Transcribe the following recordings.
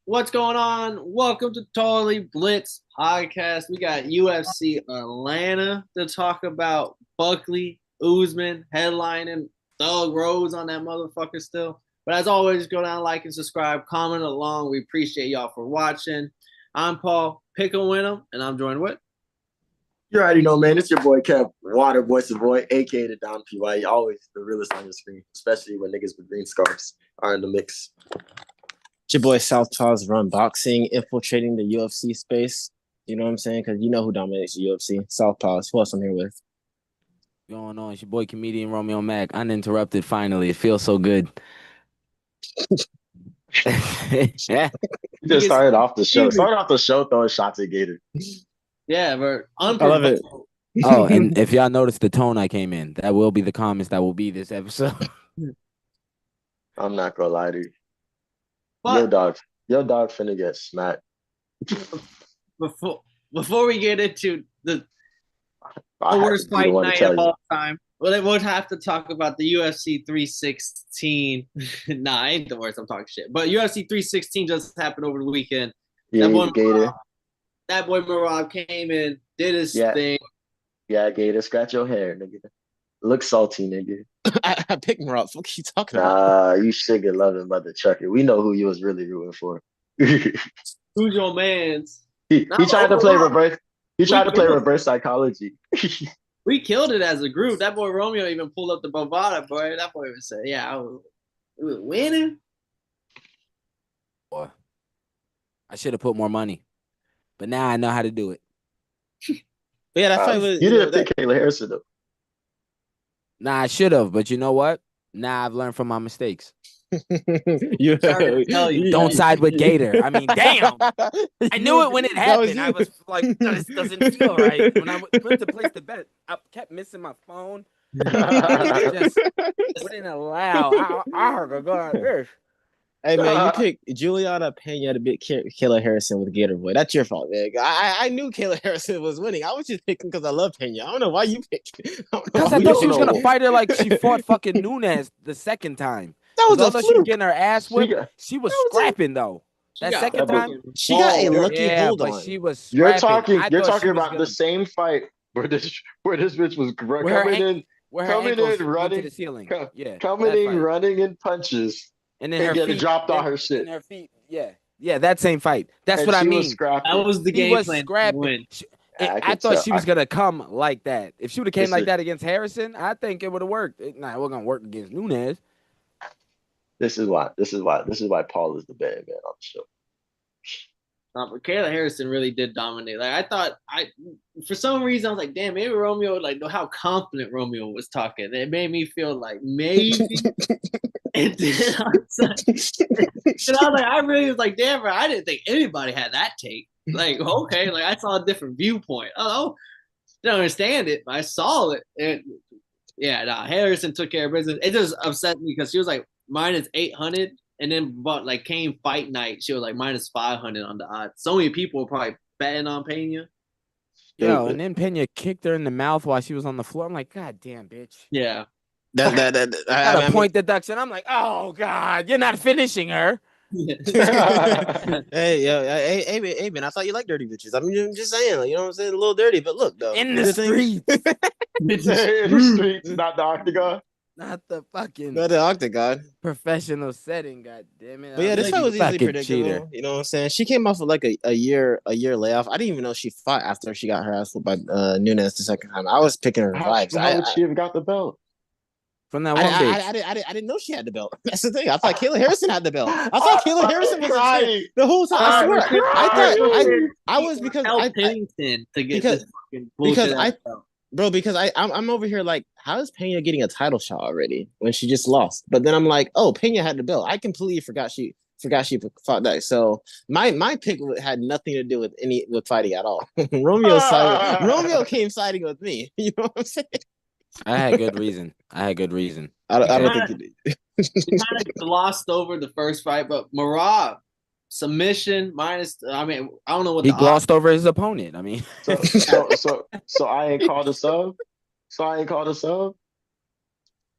What's going on? Welcome to Totally Blitz Podcast. We got UFC Atlanta to talk about. Buckley, Usman, headlining, Thug Rose on that motherfucker still. But as always, go down, like, and subscribe, comment along. We appreciate y'all for watching. I'm Paul, pick a winner, and I'm joined with. You already know, man. It's your boy Kev, Water Voice of Boy, aka the Don PY. Always the realest on your screen, especially when niggas with green scarves are in the mix. It's your boy Southpaws run boxing, infiltrating the UFC space. You know what I'm saying? Because you know who dominates the UFC. Southpaws. Who else I'm here with? Going on? It's your boy comedian Romeo Mack. Uninterrupted finally. It feels so good. Yeah. You just started off the show. Started off the show throwing shots at Gator. Yeah, but I love it. Oh, and if y'all notice the tone I came in, that will be the comments that will be this episode. I'm not gonna lie to you. but Your dog finna get smacked. before we get into the I have worst to be the fight one to night tell of you. all time. Well, they would have to talk about the UFC 316. Nah, I ain't the worst. I'm talking shit. But UFC 316 just happened over the weekend. Yeah, That boy, Gator. that boy Marab came in, did his thing. Yeah, Gator. Scratch your hair, nigga. Look salty, nigga. I picked him up. What are you talking about? Nah, you sugar loving mother trucker. We know who you was really rooting for. Who's your man's? He tried to play reverse. He tried to play reverse psychology. We killed it as a group. That boy Romeo even pulled up the Bovada, boy. That boy would say, "Yeah, we were winning." Boy, I should have put more money, but now I know how to do it. But yeah, that fight was. You didn't pick Kayla Harrison though. Nah, I should have, but you know what? Now I've learned from my mistakes. Don't side with Gator. I mean, damn. I knew it when it happened. I was like, no, this doesn't feel right. When I went to place the bet, I kept missing my phone. Just wouldn't allow. I heard her go like this. Hey man, you picked Juliana Pena to beat Kayla Harrison with Gator Boy. That's your fault, man. I knew Kayla Harrison was winning. I was just picking because I love Pena. I don't know why you picked. Because I thought she was gonna fight her like she fought fucking Nunes the second time. That was a fluke. She was getting her ass whipped. She was scrapping though. That second time, she got a lucky hold on. She was. You're talking about the same fight where this bitch was coming in running to the ceiling. running in punches. And then her feet dropped on her shit. And her feet, yeah, that same fight. That's what I mean. That was the game plan. Scrapping. I thought she was gonna come like that. If she would have came like that against Harrison, I think it would have worked. It wasn't gonna work against Nunes. This is why Paul is the bad man on the show. But Kayla Harrison really did dominate. Like I thought, for some reason I was like, damn, maybe Romeo, like how confident Romeo was talking. It made me feel like maybe. And then I was like, I really was like, damn, bro, I didn't think anybody had that take. Like, okay, like I saw a different viewpoint. Oh, didn't understand it, but I saw it. And Harrison took care of business. It just upset me because she was like minus 800. And then, but like came fight night, she was like minus 500 on the odds. So many people were probably betting on Pena. Yo, and then Pena kicked her in the mouth while she was on the floor. I'm like, God damn, bitch. Yeah. That point deduction. I'm like, oh God, you're not finishing her. Hey, man, I thought you liked dirty bitches. I'm just saying, like, you know what I'm saying? A little dirty, but look, though. In the streets. In the streets, not the octagon. Not the octagon. Professional setting, god damn it. But yeah, this fight was easily predictable. Cheater. You know what I'm saying? She came off of like a year layoff. I didn't even know she fought after she got her ass whooped by Nunes the second time. I was picking her vibes. How would she have got the belt? From that one I didn't know she had the belt. That's the thing. I thought Kayla Harrison had the belt. I thought Kayla Harrison was crying the whole time. I swear. I was because Pennington to get this fucking bullshit because I'm over here like, how is Pena getting a title shot already when she just lost? But then I'm like, oh, Pena had the belt. I completely forgot she fought that. So my pick had nothing to do with fighting at all. Romeo came siding with me. You know what I'm saying? I had good reason. I don't think you did. He kind of glossed over the first fight, but Marab submission minus. I mean, I don't know what he glossed over his opponent. I mean, so I ain't called a sub.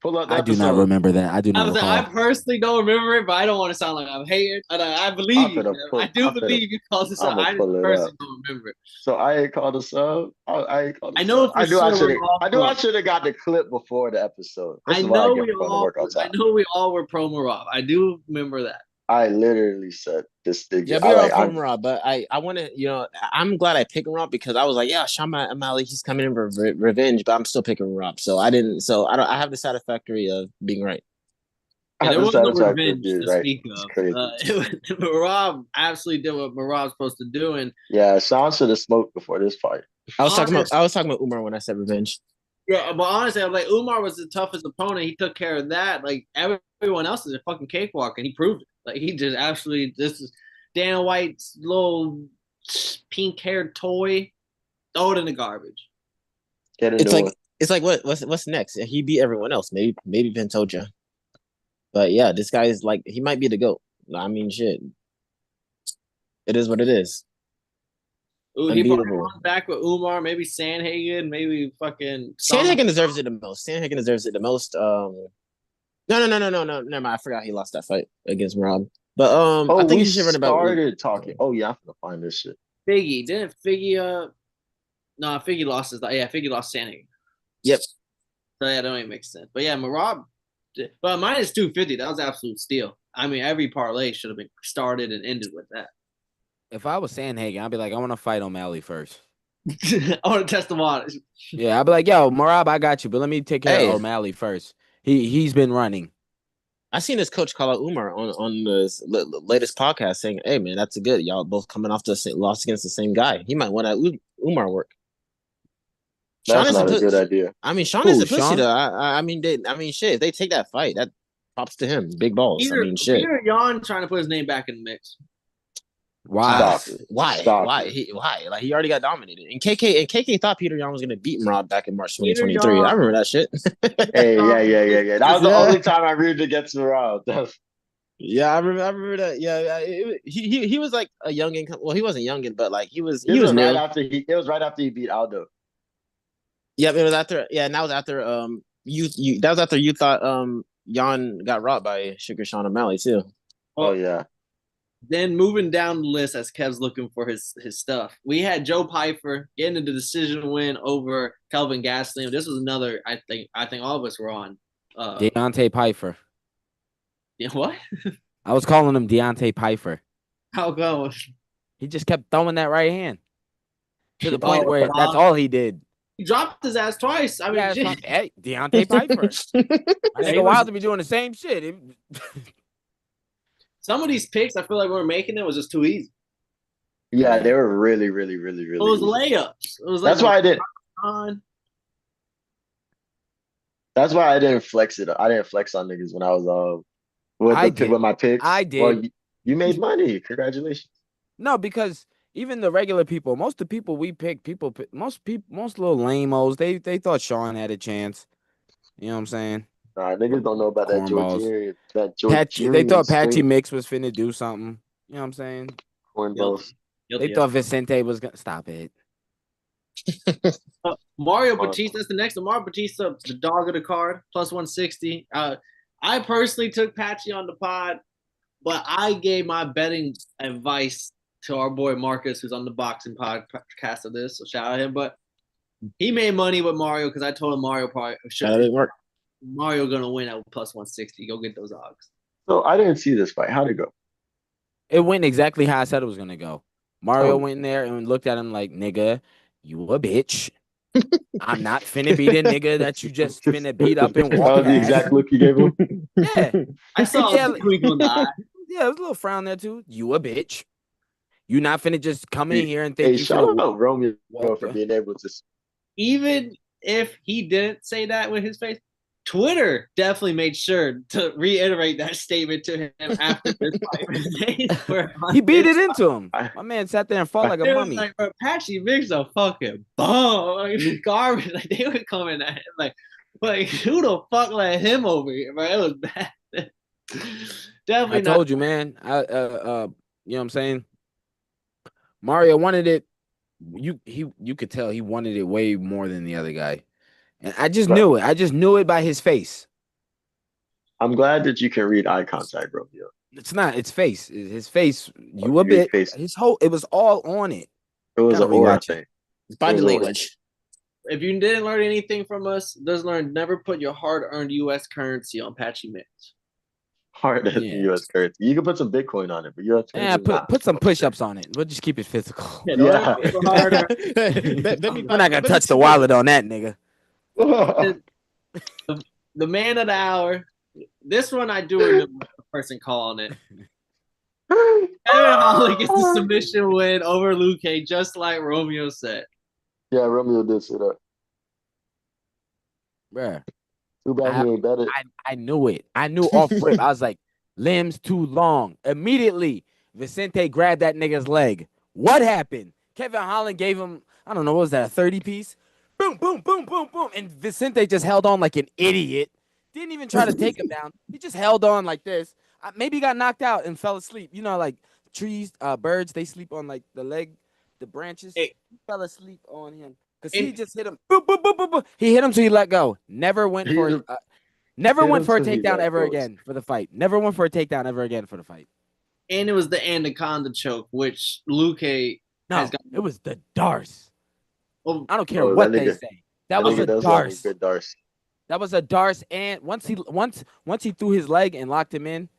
Pull up the I do not episode. remember that. I do not recall. I personally don't remember it, but I don't want to sound like I'm hating. I believe you. I do believe you called this up. I just personally don't remember it. So I ain't called a sub. I ain't called a sub. know for I knew I sure. should have got the clip before the episode. I know we all were pro Marab. I do remember that. I literally said this thing. Yeah, we are pro Marab, but I want to, I'm glad I picked Marab because I was like, yeah, Sean O'Malley, he's coming in for revenge, but I'm still picking Marab. So I have the satisfactory of being right. And there was no revenge to speak of. Marab absolutely did what Marab's supposed to do, and Sean should have smoked before this fight. I was talking about Umar when I said revenge. Yeah, but honestly, I'm like, Umar was the toughest opponent. He took care of that. Like everyone else is a fucking cakewalk, and he proved it. Like he just absolutely Dana White's little pink-haired toy, throw it in the garbage. It's like what's next? He beat everyone else. Maybe Pantoja. But yeah, this guy is like, he might be the GOAT. I mean, shit. It is what it is. Ooh, he probably won back with Umar, maybe Sandhagen, maybe fucking Sandhagen deserves it the most. Sandhagen deserves it the most. No. Never mind. I forgot he lost that fight against Marab. But I think he should run about. Started talking. Oh yeah, I'm gonna find this shit. Figgy didn't Figgy. No, Figgy lost his. Yeah, Figgy lost Sandhagen. Yep. So yeah, that don't even make sense. But yeah, Marab. But minus 250, that was absolute steal. I mean, every parlay should have been started and ended with that. If I was Sandhagen, I'd be like, I want to fight O'Malley first. I want to test the waters. Yeah, I'd be like, yo, Marab, I got you, but let me take care of O'Malley first. He's been running. I seen this coach call out Umar on the latest podcast saying, "Hey man, that's a good. Y'all both coming off the loss against the same guy. He might want to Umar work." That's not a good idea. I mean, Sean is a pussy though. I mean, shit. If they take that fight, that props to him. Big balls. Shit. Peter Yan trying to put his name back in the mix. Why? Why? Like he already got dominated. And KK thought Peter Yan was gonna beat Marab back in March 2023. I remember that shit. Hey, yeah. That was the only time I rooted against Marab. Yeah, I remember that. Yeah, he was like a youngin. Well, he wasn't youngin, but like he was right after it was right after he beat Aldo. Yeah, it was after. Yeah, and that was after that was after you thought Yan got robbed by Sugar Sean O'Malley too. Oh yeah. Then moving down the list as Kev's looking for his stuff, we had Joe Pyfer getting the decision win over Kelvin Gastelum. This was another. I think all of us were on. Deontay Pyfer. Yeah, what? I was calling him Deontay Pyfer. How come? He just kept throwing that right hand to the point where that's all he did. He dropped his ass twice. I mean, hey, Deontay Pyfer. I think a while to be doing the same shit. Some of these picks, I feel like we were making it was just too easy. Yeah, they were really. It was layups. It was That's why I did. That's why I didn't flex it. I didn't flex on niggas when I was with my picks. I did. Well, you made money. Congratulations. No, because even the regular people, most of the people we picked, most little lame-os, they thought Sean had a chance. You know what I'm saying? Nah, niggas don't know about that Georgian. They thought Patchy Mix was finna do something. You know what I'm saying? Cornballs. They thought Vicente was gonna stop it. Mario Batista is the next. Mario Batista, the dog of the card, plus 160. I personally took Patchy on the pod, but I gave my betting advice to our boy Marcus, who's on the boxing podcast of this. So shout out to him. But he made money with Mario because I told him Mario probably should work. Mario gonna win at plus 160. Go get those odds. So I didn't see this fight. How'd it go? It went exactly how I said it was gonna go. Mario went in there and looked at him like, nigga, you a bitch. I'm not finna be the nigga that you just finna beat up and walk. The exact look you gave him? Yeah. I saw a twinkle in the eye. Yeah, it was a little frown there too. You a bitch. You not finna just come in here and think you shout out Romeo for being able to. Even if he didn't say that with his face, Twitter definitely made sure to reiterate that statement to him after this fight. He beat it into him. My man sat there and fought like a mummy. Like, Patchy Mix a fucking bum, like garbage. Like they were coming at him like who the fuck let him over here, bro? It was bad. Definitely. I told you, man. You know what I'm saying? Mario wanted it. You could tell he wanted it way more than the other guy. And I just knew it. I just knew it by his face. I'm glad that you can read eye contact, Romeo. It's not. It's face. His face. Oh, You a you read bit. face. His whole. It was all on it. It was Gotta an aura rewatch it. thing. Body It was an aura. language. If you didn't learn anything from us, just learn never put your hard-earned U.S. currency on patchy mitts. Hard as Yeah. U.S. currency. You can put some Bitcoin on it, but U.S. Yeah, currency. put some push-ups on it. We'll just keep it physical. Yeah, Yeah. We're not gonna touch the wallet on that, nigga. The man of the hour. This one I do remember the person calling it. Kevin Holland gets the submission win over Luke, just like Romeo said. Yeah, Romeo did say that. Bruh. Too bad he ain't bet it. I knew it. I knew off rip. I was like, limbs too long. Immediately, Vicente grabbed that nigga's leg. What happened? Kevin Holland gave him, I don't know, what was that, a 30 piece? Boom, boom, boom, boom, boom. And Vicente just held on like an idiot. Didn't even try to take him down. He just held on like this. Maybe he got knocked out and fell asleep. You know, like trees, birds, they sleep on like the leg, the branches. Hey. He fell asleep on him. Because he just hit him. Boop, boop, boop, boop, boop. He hit him till he let go. Never went for a takedown ever again for the fight. Never went for a takedown ever again for the fight. And it was the anaconda choke, which Luke it was the Darce. Oh, I don't care what they say. That was a Darce. Good Darce. That was a Darce, and once he threw his leg and locked him in,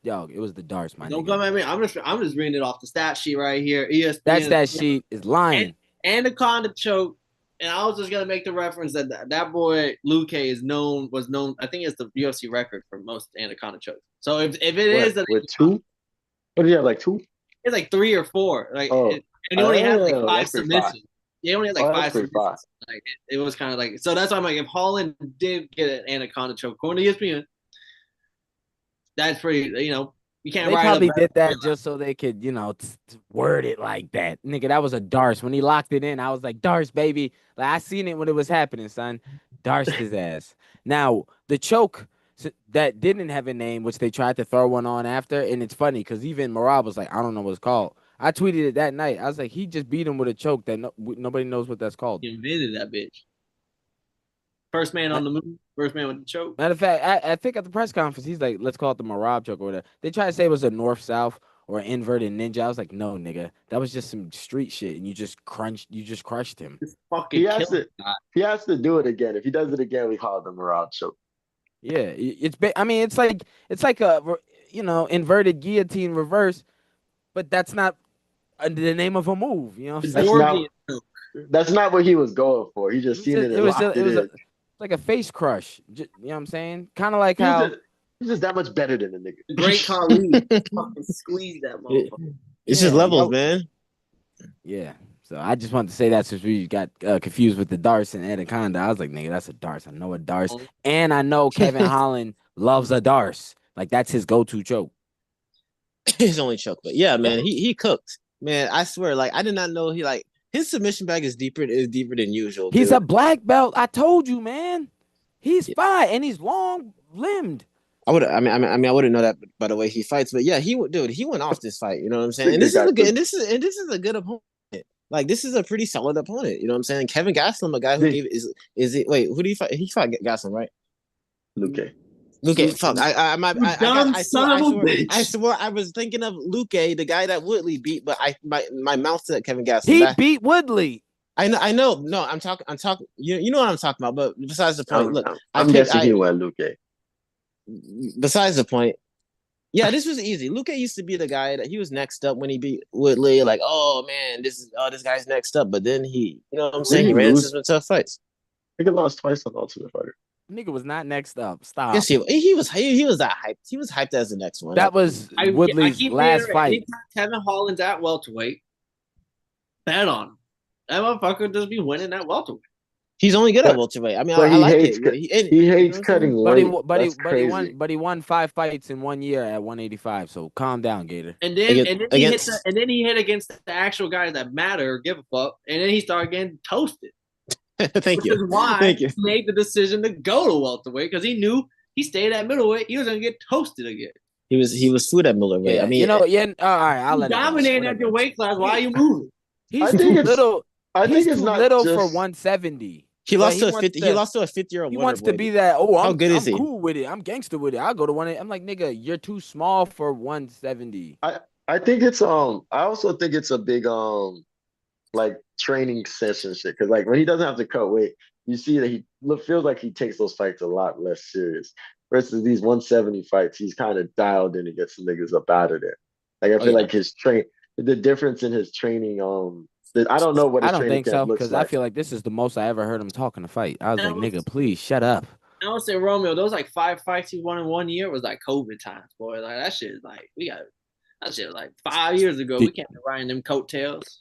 yo, it was the Darce, man. Don't come at me. I'm just reading it off the stat sheet right here. ESPN. That stat sheet is lying. Anaconda choke, and I was just gonna make the reference that boy Luke was known. I think it's the UFC record for most anaconda chokes. So if it is with two, what do you have, like two? It's like 3 or 4. Like, and he only had like 5 submissions. He only had like 5 submissions. Like it was kind of like, so that's why I'm like, if Holland did get an anaconda choke, according to ESPN, that's pretty. You can't. They probably did that just so they could, word it like that, nigga. That was a Darce. When he locked it in, I was like, Darce, baby. Like I seen it when it was happening, son. Darce his ass. Now the choke that didn't have a name, which they tried to throw one on after, and it's funny because even Marab was like, I don't know what it's called. I tweeted it that night. I was like, he just beat him with a choke that nobody knows what that's called. He invented that bitch. First man on the move. First man with the choke. Matter of fact, I think at the press conference, he's like, let's call it the Marab choke or whatever. They tried to say it was a north-south or an inverted ninja. I was like, no, nigga. That was just some street shit, and you just crushed him. He has to do it again. If he does it again, we call it the Marab choke. Yeah, it's like a inverted guillotine reverse, but that's not the name of a move. You know, that's not what he was going for. He just seen it and locked it in. Like a face crush. You know what I'm saying? Kind of like how he's just that much better than the nigga. Great Khali fucking squeeze that motherfucker. It's just levels, man. Yeah. So I just wanted to say that since we got confused with the Darce and Anaconda. I was like, nigga, that's a Darce. I know a Darce. And I know Kevin Holland loves a Darce. Like, that's his go-to choke. His only choke. But yeah, man, he cooked. Man, I swear, like, I did not know his submission bag is deeper than usual. He's a black belt. I told you, man. He's fine, and he's long-limbed. I wouldn't know that by the way he fights, but yeah, he went off this fight. You know what I'm saying? And this is a good opponent. Like, this is a pretty solid opponent. You know what I'm saying? Kevin Gastelum, a guy who who do you fight? He fought Gastelum, right? Luke. Fuck. I swore I was thinking of Luke, the guy that Woodley beat, but my mouth said Kevin Gastelum. He beat Woodley. I know. No, I'm talking. You know what I'm talking about. But besides the point, look, I'm guessing he went Luke. Besides the point, yeah, this was easy. Luke used to be the guy that he was next up when he beat Woodley. Like, oh man, this guy's next up. But then he, you know what I'm saying, he ran into some tough fights. I think he lost twice on Ultimate Fighter. Nigga was not next up. Stop. Yes, he was that hyped. He was hyped as the next one. That was Woodley's last fight. Kevin Holland's at welterweight. Bet on him. That motherfucker just be winning that welterweight. He's only good at welterweight. I mean, I like it. He hates cutting weight. But he won 5 fights in 1 year at 185. So calm down, Gator. And then he hit against the actual guys that matter or give a fuck. And then he started getting toasted. Thank you. Which is why he made the decision to go to welterweight, because he knew he stayed at middleweight. He was gonna get toasted again. He was food at middleweight. Yeah, I mean, all right. I'll let dominating at your weight class. Why are you moving? He's too little. He's too little for 170. He lost to a wants 50. He lost to a 50-year-old. He wants to be that. Oh, How I'm good is he? cool with it. I'm gangster with it. I'll go to one. I'm like, nigga, you're too small for 170. I think it's I also think it's a big like training session shit because like when he doesn't have to cut weight, you see that feels like he takes those fights a lot less serious. Versus these 170 fights, he's kind of dialed in and gets the niggas up out of there. Like I feel like the difference in his training, I don't know what I his don't training think so camp looks because I like. feel like this is the most I ever heard him talk in a fight. I was like, nigga, please shut up. I would say Romeo, those like 5 fights he won in 1 year was like COVID times, boy. Like that shit is like that shit like 5 years ago. We can't be riding them coattails.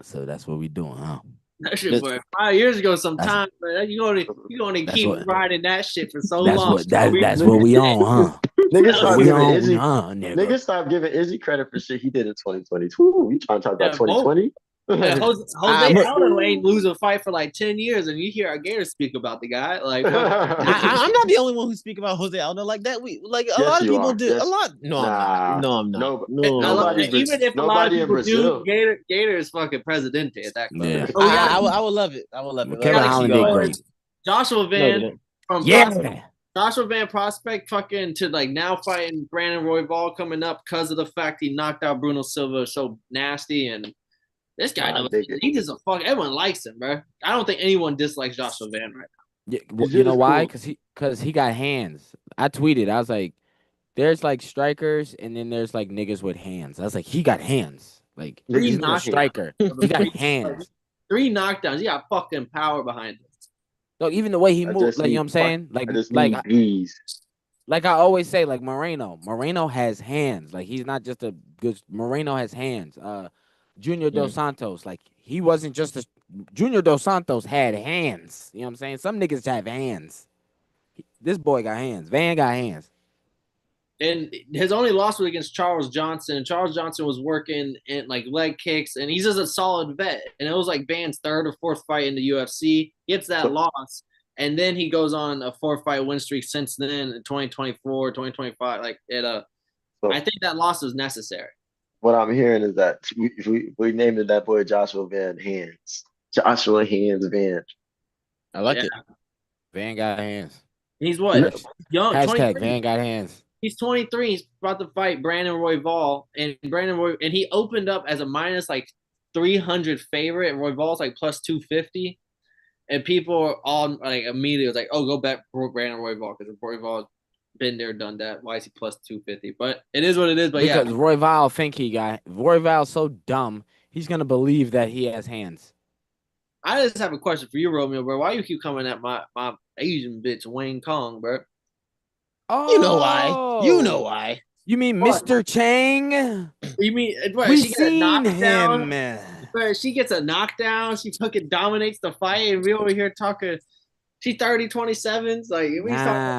So that's what we doing, huh? That shit, boy, 5 years ago sometime, man. You gonna keep riding that shit for so long. That's what we on, huh? Niggas Nigga. stop giving Izzy credit for shit he did in 2022. You trying to talk about 2020? Jose Aldo ain't lose a fight for like 10 years, and you hear our Gator speak about the guy. Like, I'm not the only one who speak about Jose Aldo like that. A lot of people do. Yes. A lot. No, I'm not. Nobody. Even if a lot of people do, Gator is fucking presidente at that club. Yeah. I would love it. Kevin Holland did great. Joshua Van Joshua Van Prospect fucking to like now fighting Brandon Royval coming up because of the fact he knocked out Bruno Silva so nasty, and this guy he just a fuck. Everyone likes him, bro. I don't think anyone dislikes Joshua Van right now. Yeah, you know why? Because he got hands. I tweeted. I was like, there's like strikers, and then there's like niggas with hands. I was like, he got hands. Like he's not a striker. He got hands. 3 knockdowns. He got fucking power behind him. No, even the way he moved, like you know what I'm saying, like I always say, like Moreno has hands. Like he's not just a good. Moreno has hands. Junior Dos Santos, like he wasn't just a. Junior Dos Santos had hands. You know what I'm saying? Some niggas have hands. This boy got hands. Van got hands. And his only loss was against Charles Johnson. Charles Johnson was working in like leg kicks, and he's just a solid vet. And it was like Van's 3rd or 4th fight in the UFC. Gets that loss, and then he goes on a 4-fight win streak since then in 2024, 2025. Like I think that loss was necessary. What I'm hearing is that we named that boy Joshua Van Hands. Joshua Hands Van. I like it. Van got hands. He's what? Young. Hashtag Van got hands. He's 23. He's about to fight Brandon Royval, and he opened up as a minus like 300 favorite, and Royval's like plus 250. And people are all like immediately like, "Oh, go back for Brandon Royval because Royval's been there, done that. Why is he plus 250?" But it is what it is. But because Royval's so dumb, he's gonna believe that he has hands. I just have a question for you, Romeo, bro. Why you keep coming at my Asian bitch Wayne Kong, bro? Oh, You know why. You mean what? Mr. Chang? You mean we've seen him? Bro, she gets a knockdown. She fucking dominates the fight, and we over here talking. She 30-27s. Like,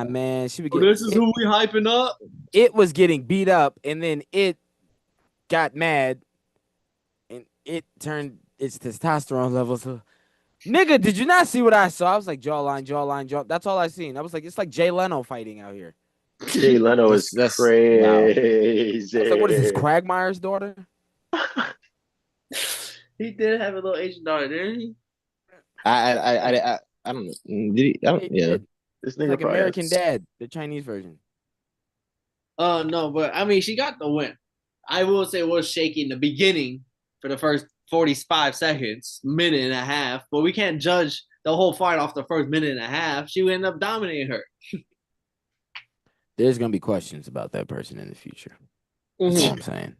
man. This is who we hyping up. It was getting beat up, and then it got mad, and it turned its testosterone levels. Nigga, did you not see what I saw? I was like, jawline. That's all I seen. I was like, it's like Jay Leno fighting out here. Jay Leno is crazy. Wow. I was like, what is this, Quagmire's daughter? He did have a little Asian daughter, didn't he? I don't know. Did he? Yeah. This nigga like American Dad, the Chinese version. No, but I mean, she got the win. I will say it was shaky in the beginning for the first 45 seconds, minute and a half, but we can't judge the whole fight off the first minute and a half. She would end up dominating her. There's gonna be questions about that person in the future. That's what I'm saying.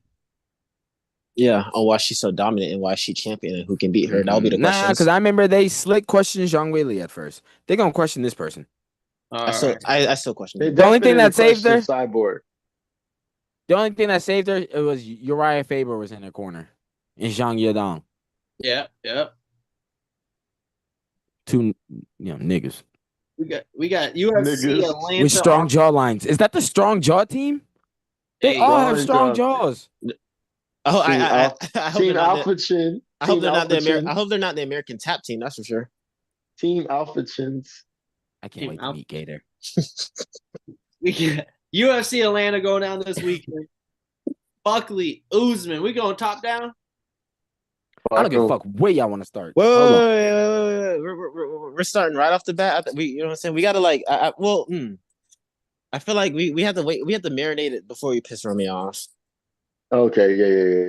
Yeah, on why she's so dominant and why she champion and who can beat her. That'll be the question. Because I remember they slick questioned Zhang Weili at first. They're gonna question this person. I still question her. The only thing that saved her, Cyborg. The only thing that saved her, it was Uriah Faber was in her corner, and Zhang Yadong. Yeah. Two, niggas. We got UFC Atlanta with strong jawlines. Is that the strong jaw team? They all have strong jaws. Oh, I hope Team Alpha Chin. I hope they're not the American Tap Team. That's for sure. Team Alpha Chins. I can't wait to meet Gator. We got UFC Atlanta going down this weekend. Buckley, Usman. We going top down? I don't give a fuck where y'all want to start. Wait, Hold on. wait. We're starting right off the bat. You know what I'm saying? We gotta like, I feel like we have to wait. We have to marinate it before we piss Romy off. Okay,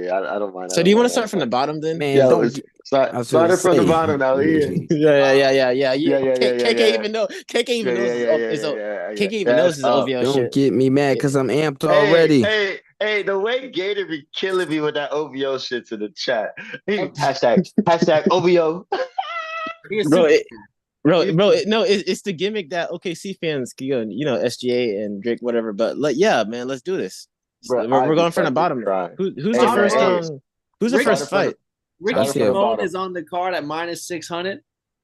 yeah. I don't mind. So do you want to start from the bottom then? Man, Yo, don't. I was start gonna it from the say. bottom now. Yeah. Yeah. K Yeah. even know. KK even knows his KK even Yeah, knows it's his up. OVO Don't shit. get me mad because I'm amped Hey, already. hey, hey, the way Gator be killing me with that OVO shit to the chat. Oh. Hashtag OVO. He's Bro, super. no, it's the gimmick that OKC fans can go, SGA and Drake, whatever. But like, yeah, man, let's do this. Bro, We're going from the fucking bottom. crying. Who's Hey, the man, first hey, who's the Rick- first fight? Ricky Started from the Simone bottom. is on the card at -600.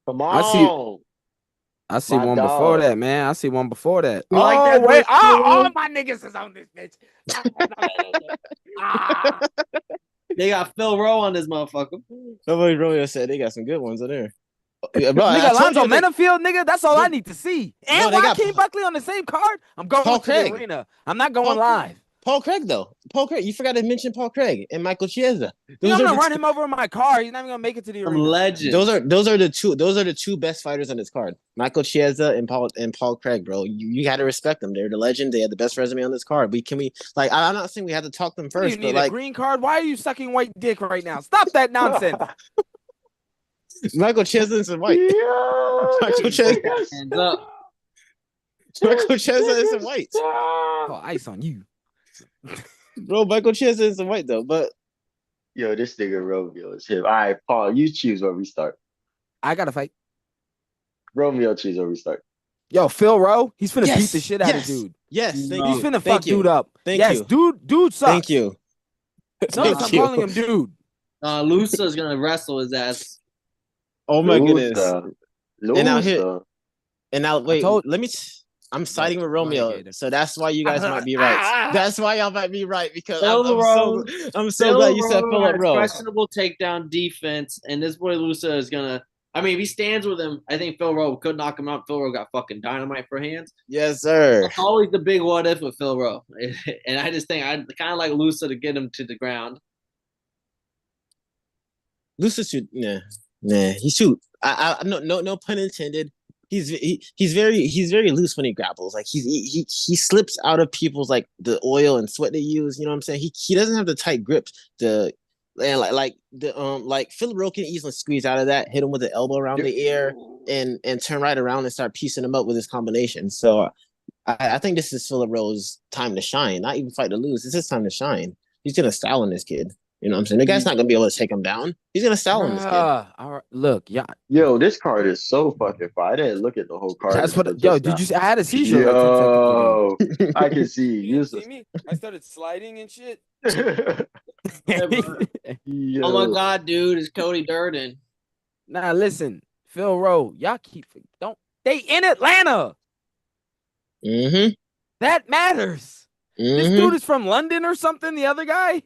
Come I see- on. I see My one dog. before that, man. I see one before that. You like that, wait. boy? All my niggas is on this bitch. They got Phil Rowe on this motherfucker. Nobody Romeo said they got some good ones in there. Bro, Nigga, Alonzo that Menafield, nigga, that's all I need to see. And they got Joaquin Buckley on the same card. I'm going Paul to Craig. the arena. I'm not going Paul live. Paul Craig though. Paul Craig, you forgot to mention Paul Craig and Michael Chiesa. I'm gonna run him over in my car. He's not even gonna make it to the Some arena. legend. Those are the two best fighters on this card. Michael Chiesa and Paul Craig, bro. You got to respect them. They're the legend. They have the best resume on this card. I'm not saying we have to talk them first, You need but a green card. Why are you sucking white dick right now? Stop that nonsense. Michael Chiesa is white. Yo, Michael Chiesa. Hands up. Michael Chiesa is white. Oh, ice on you. Bro, Michael Chiesa is white though, but Yo, this nigga Romeo is him. All right, Paul, you choose where we start. I gotta fight. Romeo, choose where we start. Yo, Phil Rowe, he's finna Yes, beat the shit out of dude. Yes, thank He's you. finna Thank fuck you. dude up. Thank yes, you. dude sucks. Thank you. Notice Thank I'm you. calling him dude. Lusa's gonna wrestle his ass. Oh my goodness. Lusa. And now wait, I'm siding with Romeo, so that's why you guys might be right. That's why y'all might be right because I'm so glad you said Philip Rowe. Questionable takedown defense, and this boy Lusa is gonna. I mean, if he stands with him, I think Phil Rowe could knock him out. Phil Rowe got fucking dynamite for hands. Yes, sir. That's always the big what if with Phil Rowe, and I just think I kind of like Lusa to get him to the ground. Lusa's too he's too. No pun intended. He's very loose when he grapples. Like he slips out of people's like the oil and sweat they use. You know what I'm saying? He doesn't have the tight grip like Philip Rowe can easily squeeze out of that, hit him with the elbow around the ear, and turn right around and start piecing him up with his combination. So I think this is Philip Rowe's time to shine. Not even fight to lose. It's his time to shine. He's gonna style on this kid. You know what I'm saying? The guy's not gonna be able to take him down. He's gonna style on this kid. All right, look, yeah. Yo, this card is so fucking fire. I didn't look at the whole card. That's what. Yo, did you see? I had a seizure like 10 seconds ago. I can see You you. see me? I started sliding and shit. Oh my god, dude, it's Cody Durden. Nah, listen, Phil Rowe, y'all they in Atlanta. Mm-hmm. That matters. This dude is from London or something. The other guy,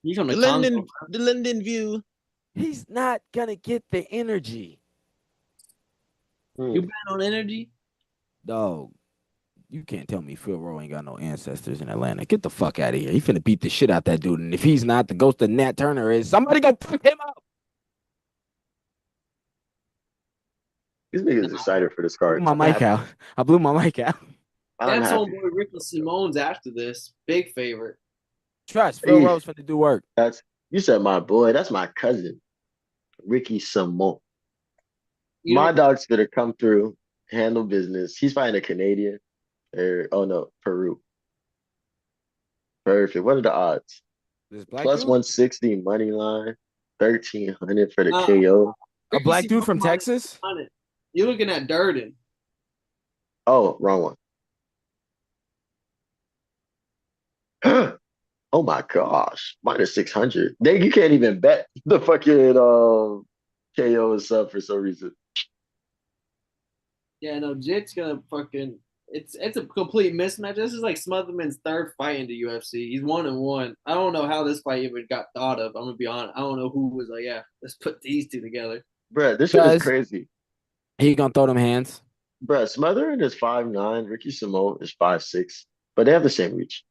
He's from the London View. he's not gonna get the energy. You bet on energy? Dog, you can't tell me Phil Rowe ain't got no ancestors in Atlanta. Get the fuck out of here. He finna beat the shit out that dude. And if he's not, the ghost of Nat Turner is. Somebody go pick him up. These niggas excited for this card. I blew my mic out. That's homeboy Ricky Simone's after this. Big favorite. Trust, Phil Rowe's finna do work. You said my boy. That's my cousin, Ricky Simone. My dog's gonna come through, handle business. He's fighting a Canadian. Peru. Perfect. What are the odds? Plus 160 money line, 1,300 for the KO. A black dude from Texas? You're looking at Durden. Oh, wrong one. Oh my gosh, minus 600. You can't even bet the fucking KO is up for some reason. Yeah, no, Jit's gonna fucking. It's a complete mismatch. This is like Smotherman's third fight in the UFC. He's 1-1. I don't know how this fight even got thought of. I'm gonna be honest. I don't know who was like, yeah, let's put these two together. Bruh, this shit is crazy. He gonna throw them hands. Bruh, Smothering is 5'9". Ricky Simone is 5'6", but they have the same reach.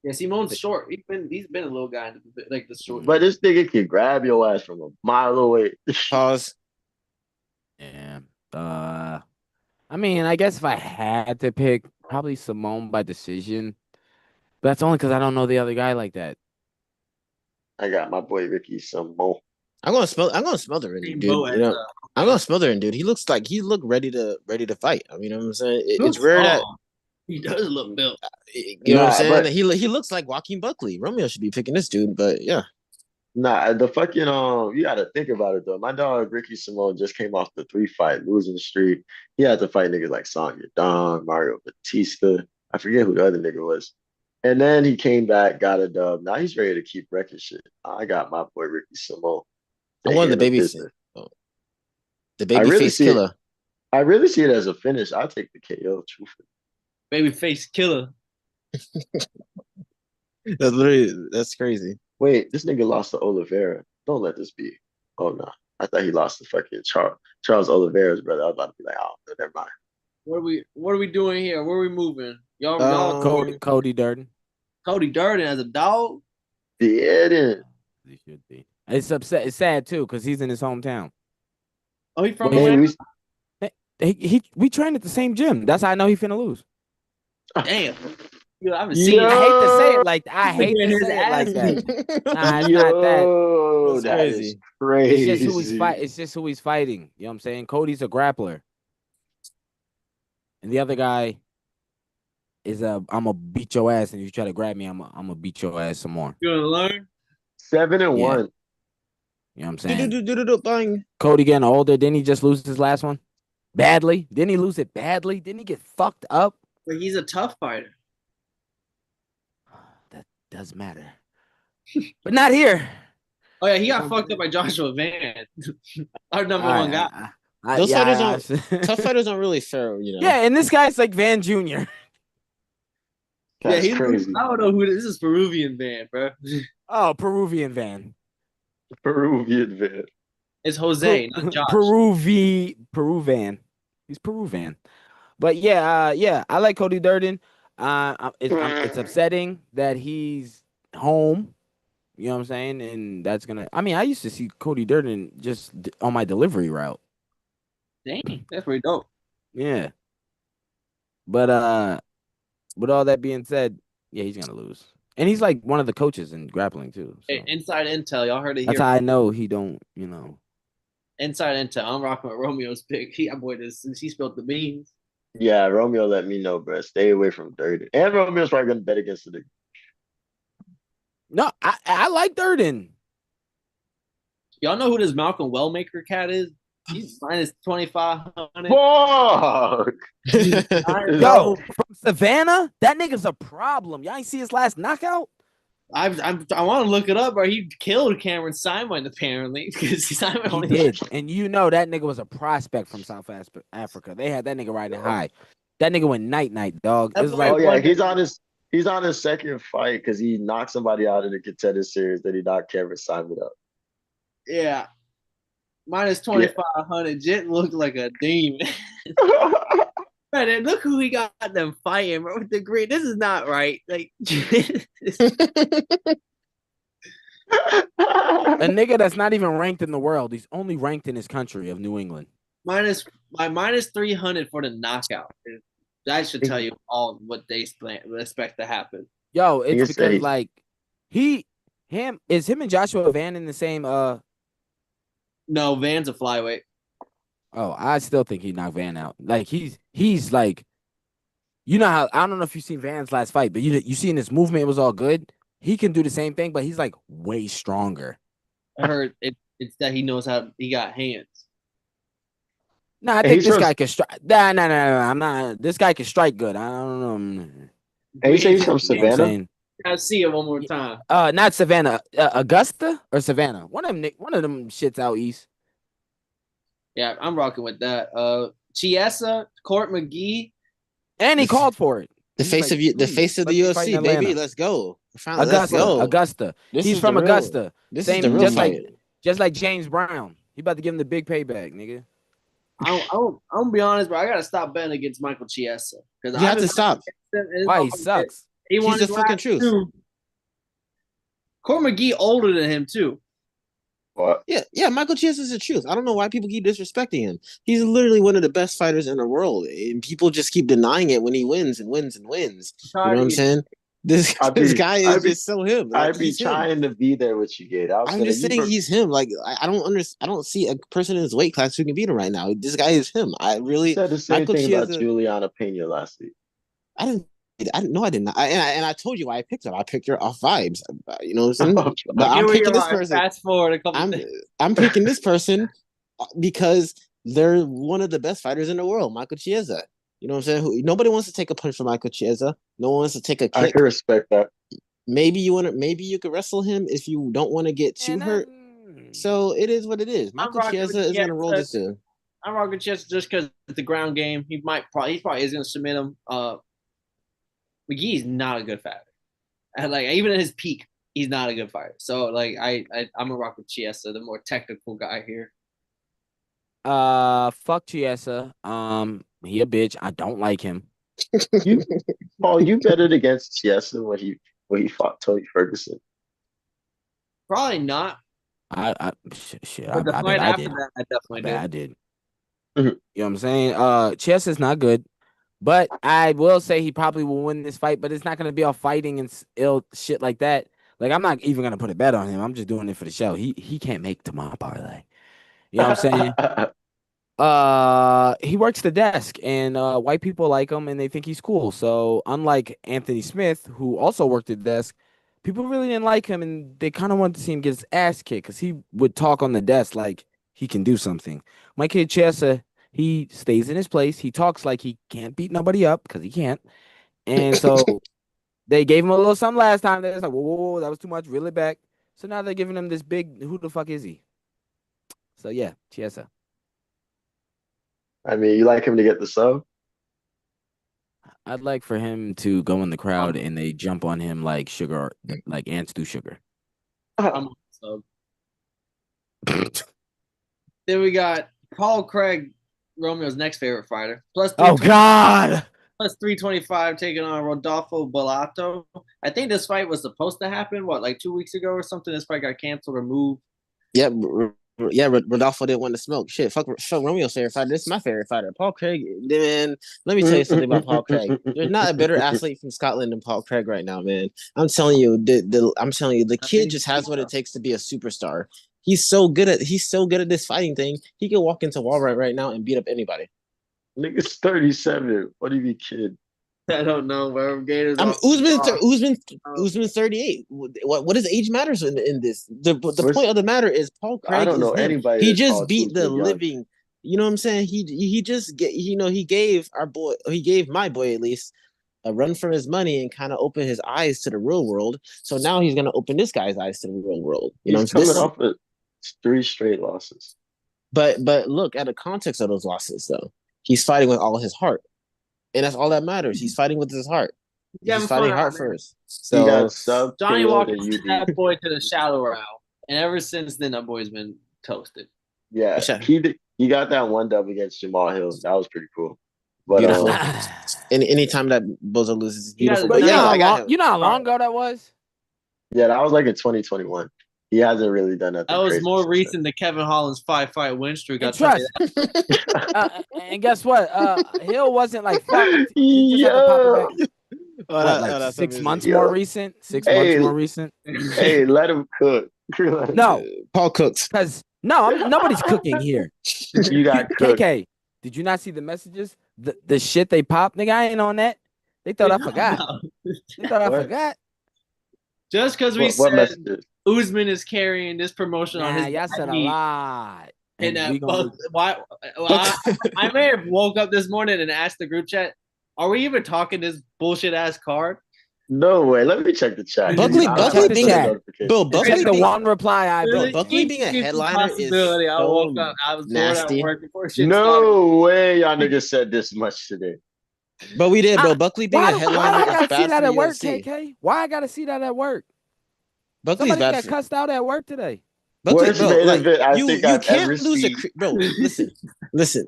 Yeah, Simone's short. He's been a little guy, like the short. But this nigga can grab your ass from a mile away. Pause. Yeah. I mean, I guess if I had to pick, probably Simone by decision. But that's only because I don't know the other guy like that. I got my boy Ricky some more. I'm gonna smother him, Same dude. boat You as, know, I'm gonna smother him, dude. He looks like he looked ready to fight. I mean, you know what I'm saying? It's rare that he does look built. you know what I'm saying. But He looks like Joaquin Buckley. Romeo should be picking this dude, but yeah. the fucking you gotta think about it though. My dog Ricky Simone just came off the 3-fight losing streak. He had to fight niggas like Sonya Don, Mario Batista. I forget who the other nigga was. And then he came back, got a dub. Now he's ready to keep wrecking shit. I got my boy Ricky Simone I wanted the taking the baby, business. the I baby really face see it. killer. I really see it as a finish. I'll take the KO, truthfully. Baby face killer. That's crazy. Wait, this nigga lost to Oliveira. Don't let this be. Oh no. I thought he lost to fucking Charles Oliveira's brother. I was about to be like, oh no, never mind. What are we doing here? Where are we moving? Y'all, Cody Durden. Cody Durden as a dog. Didn't. He should be. It's upset. It's sad too because he's in his hometown. Oh, he from Man, Atlanta? We trained at the same gym. That's how I know he finna lose. Damn. Yo, I haven't seen I it. hate to say it like I hate to His say it like ass. that. Nah, it's not that. Yo, That's that is crazy. crazy. It's just who he's fight. It's just who he's fighting. You know what I'm saying? Cody's a grappler, and the other guy is I'm gonna beat your ass, and if you try to grab me, I'm gonna beat your ass some more. You gonna learn? 7-1. You know what I'm saying? Bang. Cody getting older. Didn't he just lose his last one? Badly? Didn't he lose it badly? Didn't he get fucked up? But he's a tough fighter. That does matter. But not here. Oh yeah, he got fucked up by Joshua Van, our number one guy. Those fighters aren't tough fighters aren't really fair, you know. Yeah, and this guy's like Van Jr. That's Yeah, crazy. I don't know who this is. Peruvian Van, bro. Oh, Peruvian Van. Peruvian Van. It's Jose, not Josh. Peruvian. He's Peruvian. But yeah, I like Cody Durden. It's upsetting that he's home. You know what I'm saying? And that's gonna. I mean, I used to see Cody Durden just on my delivery route. Dang, that's pretty dope. Yeah. But with all that being said, yeah, he's gonna lose. And he's like one of the coaches in grappling too. So. Hey, inside intel, y'all heard it That's here. how I know he don't, you know. Inside intel. I'm rocking with Romeo's pick. He spilled the beans. Yeah, Romeo let me know, bro. Stay away from Durden. And Romeo's probably gonna bet against the nigga. No, I like Durden. Y'all know who this Malcolm Wellmaker cat is? He's minus 2,500. Fuck! Yo, from Savannah, that nigga's a problem. Y'all ain't see his last knockout? I want to look it up, bro. He killed Cameron Simon apparently because Simon He did, and you know that nigga was a prospect from South Africa. They had that nigga riding high. That nigga went night, dog. It was like, oh yeah, he's on his second fight because he knocked somebody out in the contender series. Then he knocked Cameron Simon up. Yeah. Minus 2,500. Jit looked like a demon. Man, look who he got them fighting, bro. With the green. This is not right. Like a nigga that's not even ranked in the world. He's only ranked in his country of New England. minus 300 for the knockout. That should tell you all what they expect to happen. Yo, it's because like him and Joshua Van in the same No, Van's a flyweight. Oh, I still think he knocked Van out. Like he's like, you know how I don't know if you seen Van's last fight, but you seen his movement, it was all good. He can do the same thing, but he's like way stronger. I heard it's that he knows how he got hands. No, I think this guy can strike. No, I'm not. This guy can strike good. I don't know. Hey, you say he's from Savannah? I'll see it one more time. Not Savannah. Augusta or Savannah. One of them shits out east. Yeah, I'm rocking with that. Chiesa, Court McGee, and he called for it. The face of the UFC, baby. Let's go. Augusta. He's from Augusta. This is the real fight. Just like James Brown. He about to give him the big payback, nigga. I'm gonna be honest, bro. I gotta stop betting against Michael Chiesa because you have to stop. Why he sucks? He won He's the his fucking last truth. 2. Corey McGee older than him too. What? Yeah. Michael Chiesa is the truth. I don't know why people keep disrespecting him. He's literally one of the best fighters in the world, and people just keep denying it when he wins and wins and wins. You know what I'm saying? This guy is just so him. Like, I'd be he's him. trying to be there with you, Gate. I'm just saying he's him. Like I don't see a person in his weight class who can beat him right now. This guy is him. I really said the same Michael thing Chiesa, about Juliana Pena last week. I didn't know I did not. And I told you why I picked her. I picked her off vibes. You know what I'm saying? But I'm picking this person. Fast forward a couple. I'm picking this person because they're one of the best fighters in the world, Michael Chiesa. You know what I'm saying? Nobody wants to take a punch from Michael Chiesa. No one wants to take a kick. I can respect that. Maybe you could wrestle him if you don't want to get too hurt. So it is what it is. Michael Chiesa is gonna roll this in. I'm rocking Chiesa just because the ground game. He probably is gonna submit him. McGee's not a good fighter. And like even at his peak, he's not a good fighter. So like I'm a rock with Chiesa, the more technical guy here. Fuck Chiesa. He a bitch. I don't like him. Paul, you betted against Chiesa when he fought Tony Ferguson. Probably not. Shit. But the fight after that, I definitely did. I did. You know what I'm saying? Chiesa's not good, but I will say he probably will win this fight. But it's not gonna be all fighting and ill shit like that. Like I'm not even gonna put a bet on him. I'm just doing it for the show. He can't make tomorrow parlay. You know what I'm saying? He works the desk, and white people like him, and they think he's cool. So unlike Anthony Smith, who also worked the desk, people really didn't like him, and they kind of wanted to see him get his ass kicked because he would talk on the desk like he can do something. My kid Chiesa, he stays in his place. He talks like he can't beat nobody up because he can't. And so they gave him a little something last time. They was like, whoa, that was too much. Reel it back. So now they're giving him this big, who the fuck is he? So yeah, Chiesa. I mean, you like him to get the sub? I'd like for him to go in the crowd and they jump on him like sugar, like ants do sugar. I'm sub. Then we got Paul Craig, Romeo's next favorite fighter. Plus God. Plus 325 taking on Rodolfo Bellato. I think this fight was supposed to happen, like 2 weeks ago or something. This fight got canceled or moved. Yeah, Rodolfo didn't want to smoke. Shit, fuck Romeo's favorite fighter. This is my favorite fighter. Paul Craig, man, let me tell you something about Paul Craig. There's not a better athlete from Scotland than Paul Craig right now, man. I'm telling you, the kid just has what it takes to be a superstar. He's so good at this fighting thing. He can walk into Walmart right now and beat up anybody. Nigga's 37. What do you mean, kid? I don't know, bro. Gators. Usman's 38. What does age matters in this? The point of the matter is Paul Craig. I don't know anybody. He just beat the living. You know what I'm saying? He just he gave my boy at least a run for his money and kind of open his eyes to the real world. So now he's gonna open this guy's eyes to the real world. He's coming off of 3 straight losses. But look at the context of those losses though. He's fighting with all his heart. And that's all that matters. He's fighting with his heart. He's fighting heart first. So he got Johnny Walker took that boy to the shallow round. And ever since then, that boy's been toasted. Yeah. He got that one dub against Jamal Hill. That was pretty cool. But anytime that Bozo loses, it's beautiful. But yeah, you know how long ago that was? Yeah, that was like in 2021. He hasn't really done that. That was more recent than Kevin Holland's 5-fight win streak. And guess what? Hill wasn't like fucked. Like 6 months more recent. 6 months more recent. Hey, let him cook. No, Paul cooks. Because nobody's cooking here. You got cooked. KK, did you not see the messages? The shit they popped, nigga. I ain't on that. They thought I forgot. They thought I forgot. Just because we said Usman is carrying this promotion on his. Y'all said a lot. And I may have woke up this morning and asked the group chat, "Are we even talking this bullshit ass card?" No way. Let me check the chat. Buckley being the one reply I built. Buckley being a headliner is I woke up. I was nasty. Work before shit no started. Way, y'all niggas said this much today. But we did, bro. Buckley being a headliner why I gotta is bad see that at work, UFC. KK? Why I gotta see that at work? Buckley's Somebody bad got cussed out at work today. Buckley, Worst bro, main like event I you think I've can't ever lose seen. bro. Listen.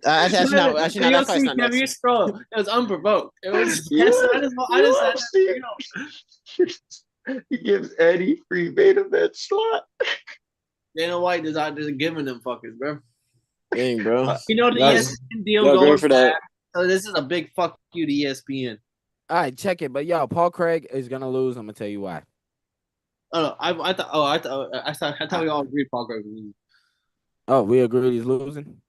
Actually, not that fight's not next. You scroll. It was unprovoked. It was. I just said, UFC. you know, He gives Eddie free main event slot. Dana White is out there giving them fuckers, bro. Dang, bro. You know the That's ESPN deal great going for bad. that. So this is a big fuck you to ESPN. All right, check it. But yo, Paul Craig is gonna lose. I'm gonna tell you why. Oh no, I thought we all agreed Paul Craig was losing. Oh, we agree he's losing.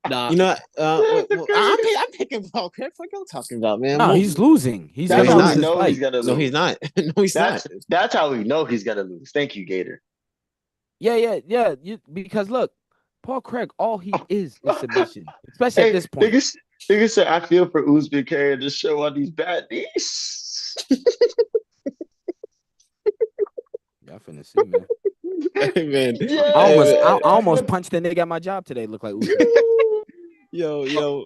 Nah, You know, I'm picking Paul Craig. What are you talking about, man? No, he's losing. He's That's gonna how lose we this know he's fight. gonna lose. No, he's not. No, he's not. That's how we know he's gonna lose. Thank you, Gator. Yeah. Because look, Paul Craig, all he is submission, especially at this point. Niggas said I feel for Usman carrying the show on these bad knees. Y'all finna see, man. Hey, man. Yeah. I almost punched the nigga at my job today. Look like Usman. Yo.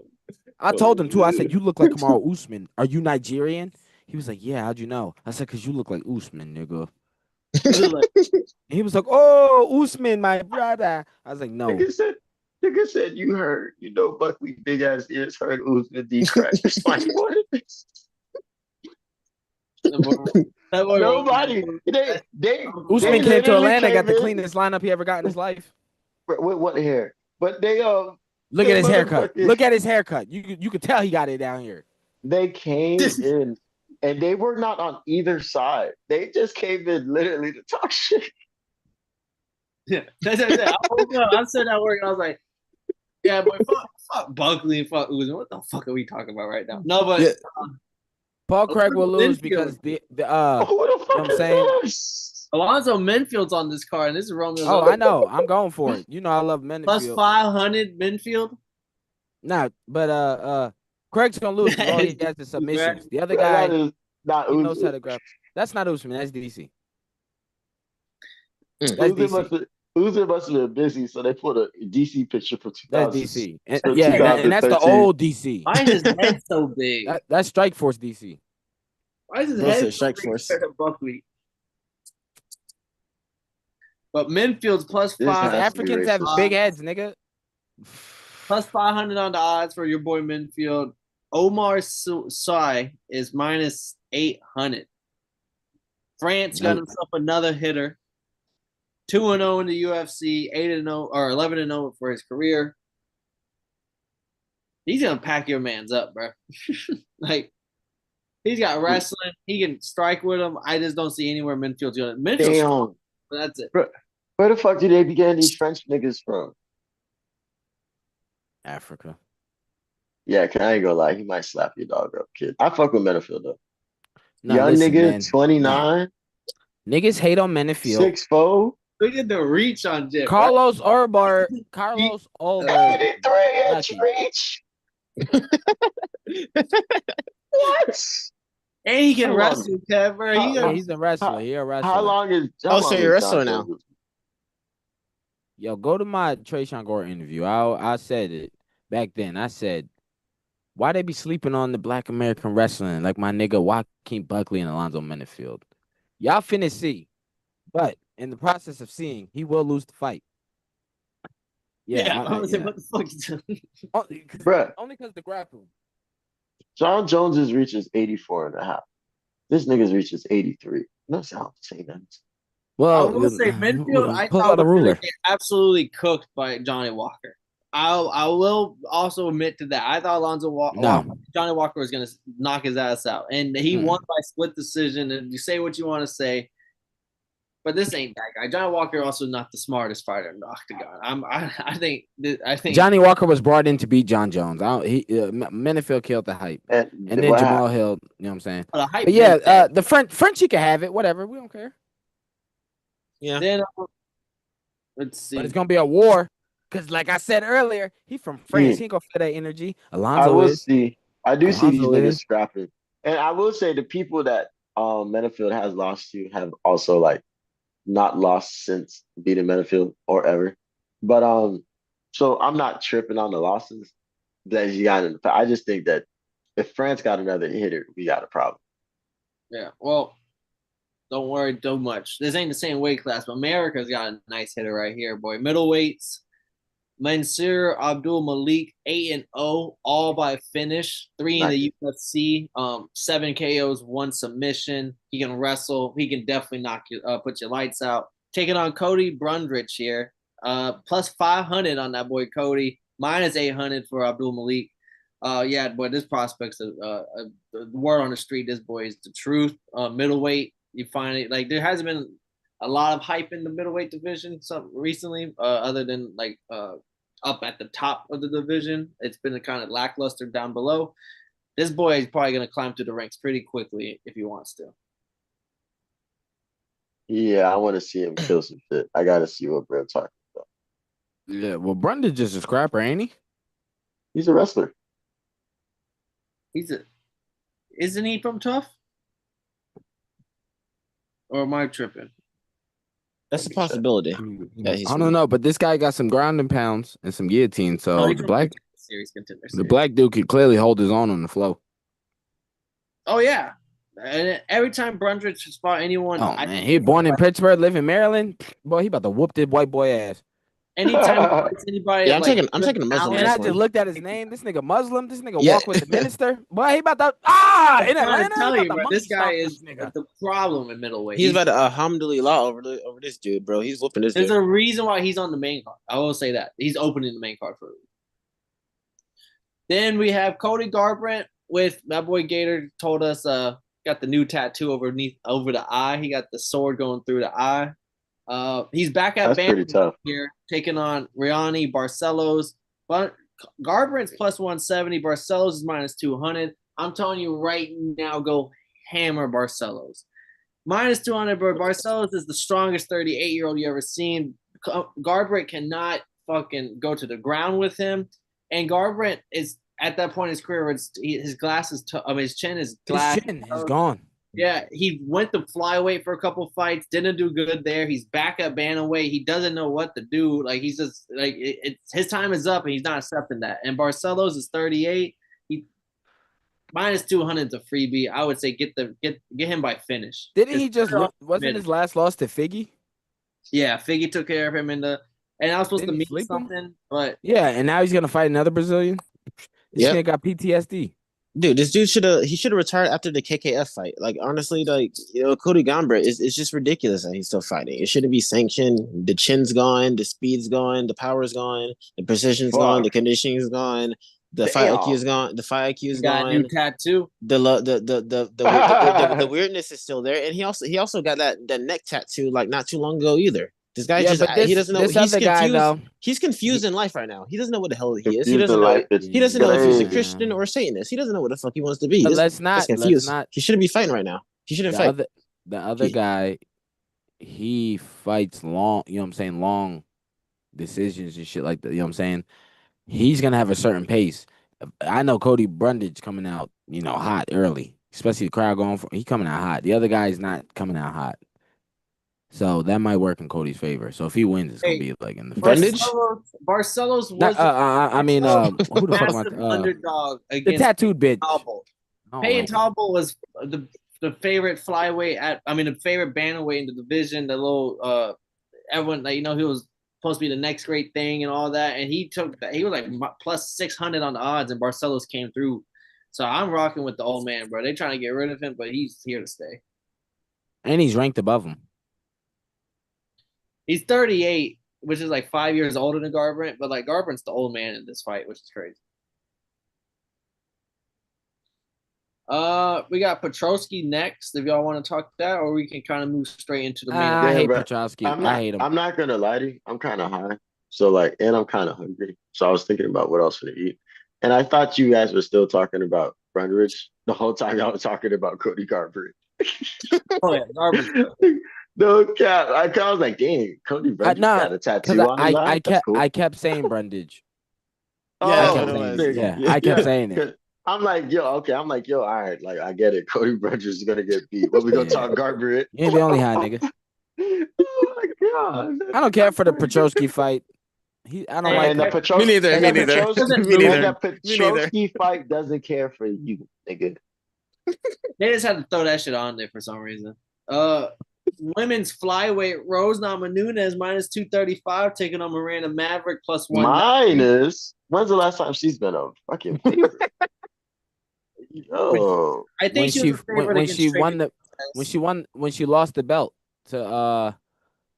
I told him too. I said, "You look like Kamaru Usman. Are you Nigerian?" He was like, "Yeah, how'd you know?" I said, "Cause you look like Usman, nigga." He was like, "Oh, Usman, my brother." I was like, "No." Nigga said you heard. You know, Buckley big ass ears heard Usman D crack. Nobody. They Usman came to Atlanta, got the in. cleanest lineup he ever got in his life. With what hair? But they Look at his haircut. Look at his haircut. You could tell he got it down here. They came in and they were not on either side. They just came in literally to talk shit. Yeah, I said that work and I was like, yeah, but fuck Buckley and fuck Usman. What the fuck are we talking about right now? No, but Paul Craig will lose because the you know what I'm saying? Alonzo Menfield's on this card, and this is Romeo. Oh, I know. I'm going for it. You know I love Menfield. Plus 500 Menfield. Nah, but Craig's gonna lose because all he has is submissions. The other guy, he knows how to grab. That's not Usman. That's DC. That's DC. Usman must have been busy, so they put a DC picture for 2000. That's DC. And that's the old DC. Why is his head so big? That's Strike Force DC. Why is his head so big? Buckley. But Menfield's plus 5. Africans have big heads, nigga. Plus 500 on the odds for your boy Menfield. Omar Sy is minus 800. France got himself another hitter. 2-0 in the UFC, 8-0 or 11-0 for his career. He's gonna pack your man's up, bro. Like he's got wrestling. He can strike with him. I just don't see anywhere Menfield's gonna. Damn. That's it. Bro, where the fuck do they be getting these French niggas from? Africa. Yeah, I ain't gonna lie. He might slap your dog up, kid. I fuck with Menfield though. No, young listen, nigga, man. 29. Niggas hate on Menfield. 6'4". Look at the reach on Jip. Carlos Ulberg. 83-inch reach. What? And he can wrestle, Kev, bro. He's a wrestler. He's a wrestler. How long is? So you're a wrestler now. Yo, go to my Trayshawn Gore interview. I said it back then. I said, why they be sleeping on the Black American wrestling like my nigga Joaquin Buckley and Alonzo Menfield? Y'all finna see. But in the process of seeing, he will lose the fight. Yeah, I was like, what the fuck is Bruh. Only because the grappling. John Jones's reach is 84.5. This nigga's reach is 83. No sound saying that. Well, I will say Menfield, I thought was absolutely cooked by Johnny Walker. I will also admit to that. I thought Johnny Walker was gonna knock his ass out, and he won by split decision. And you say what you want to say, but this ain't that guy. Johnny Walker also not the smartest fighter in the octagon. I think Johnny Walker was brought in to beat John Jones. Menfield killed the hype, and then Jamal Hill. You know what I'm saying? But yeah, the French he can have it. Whatever, we don't care. Yeah. Then let's see. But it's gonna be a war. Because, like I said earlier, he from France. He ain't gonna feel that energy. Alonzo I see these niggas scrapping. And I will say the people that Menfield has lost to have also like not lost since beating Menfield or ever. But so I'm not tripping on the losses that he got in the past. I just think that if France got another hitter, we got a problem. Yeah. Well, Don't worry too much. This ain't the same weight class, but America's got a nice hitter right here, boy. Middleweights. Mansoor Abdul Malik 8-0, all by finish. 3 in the UFC. 7 KOs, 1 submission. He can wrestle. He can definitely knock you, put your lights out. Taking on Cody Brundrich here. Plus 500 on that boy Cody. Minus 800 for Abdul Malik. Yeah, boy, this prospect's the word on the street. This boy is the truth. Middleweight, you find it like there hasn't been a lot of hype in the middleweight division some recently, other than like up at the top of the division. It's been a kind of lackluster down below. This boy is probably going to climb through the ranks pretty quickly if he wants to. Yeah, I want to see him kill some shit. I got to see what Brett's talking about. Yeah, well, Brundage just a scrapper, ain't he? He's a wrestler. Isn't he from Tough? Or am I tripping? That's a possibility. I don't know, but this guy got some grounding pounds and some guillotine. So the black dude could clearly hold his own on the floor. Oh yeah, and every time Brundage fought anyone, man, he born in Pittsburgh, live in Maryland. Boy, he about to whoop this white boy ass. Anytime anybody, I'm taking a Muslim. And I just looked at his name. This nigga Muslim. This nigga walk with the minister. Boy, he about to in Atlanta. Tell you, bro, this guy is the problem in middleweight. He's about to alhamdulillah over this dude, bro. He's whooping this. There's a reason why he's on the main card. I will say that he's opening the main card for it. Then we have Cody Garbrandt with that boy Gator told us got the new tattoo over the eye. He got the sword going through the eye. He's back at Bantamweight here, taking on Riani Barcelos. But Garbrandt's plus 170. Barcelos is minus 200. I'm telling you right now, go hammer Barcelos. Minus 200, but Barcelos is the strongest 38-year-old you ever seen. Garbrandt cannot fucking go to the ground with him. And Garbrandt is at that point in his career, his glass is, his chin is glass. His chin is gone. Yeah, he went to flyweight for a couple fights, didn't do good there. He's back at bantamweight. He doesn't know what to do. Like he's just like his time is up, and he's not accepting that. And Barcelos is 38. He minus 200 is a freebie. I would say get him by finish. Didn't he just wasn't his last loss to Figgy? Yeah, Figgy took care of him and I was supposed to meet something, but yeah, and now he's gonna fight another Brazilian. This kid got PTSD. Dude, this dude should have retired after the KKF fight. Like honestly, like Cody Garbrandt is just ridiculous that he's still fighting. It shouldn't be sanctioned. The chin's gone, the speed's gone, the power's gone, the precision's gone, the conditioning's gone, the fight IQ is gone, the fight IQ is gone. Got a new tattoo. The weirdness is still there, and he also got that neck tattoo like not too long ago either. This guy he doesn't know. He's confused. He's confused in life right now. He doesn't know what the hell he is. He doesn't know. He doesn't know if he's a Christian or a Satanist. He doesn't know what the fuck he wants to be. Let's not. He shouldn't be fighting right now. He shouldn't fight. The other guy, he fights long. You know what I'm saying? Long decisions and shit like that. You know what I'm saying? He's gonna have a certain pace. I know Cody Brundage coming out, hot early, especially the crowd going for. He coming out hot. The other guy's not coming out hot. So that might work in Cody's favor. So if he wins, it's gonna be like in the Barcelos was. Who the fuck am I? Underdog against the tattooed bitch. Peyton Talbot was the favorite flyweight the favorite bantamweight in the division. The little everyone he was supposed to be the next great thing and all that, and he took that. He was like plus 600 on the odds, and Barcelos came through. So I'm rocking with the old man, bro. They're trying to get rid of him, but he's here to stay. And he's ranked above him. He's 38, which is like 5 years older than Garbrandt, but like Garbrandt's the old man in this fight, which is crazy. We got Petrosky next. If y'all want to talk that, or we can kind of move straight into the main. I hate Petrosky. I hate him. I'm not gonna lie to you. I'm kind of high, so and I'm kind of hungry. So I was thinking about what else to eat, and I thought you guys were still talking about Brundage the whole time y'all were talking about Cody Garbrandt. Oh yeah, Garbrandt. No cap. I was like, dang, Cody Brundage got a tattoo on his eye. I kept saying Brundage. I kept saying it. I'm like, all right, like I get it. Cody Brundage is gonna get beat. But we gonna talk Garbrandt. You ain't the only high nigga. Oh my god. I don't care for the Petrosky fight. I don't like the Petrosky. Me neither. That Petrosky fight doesn't care for you, nigga. They just had to throw that shit on there for some reason. Women's flyweight Rose Namajunas minus 235 taking on Miranda Maverick plus 190. Minus. When's the last time she's been a fucking favorite? Yo. I think she was a favorite when against she Tracy won the Lopez. when she lost the belt to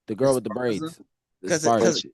the girl with the braids. Because When that's she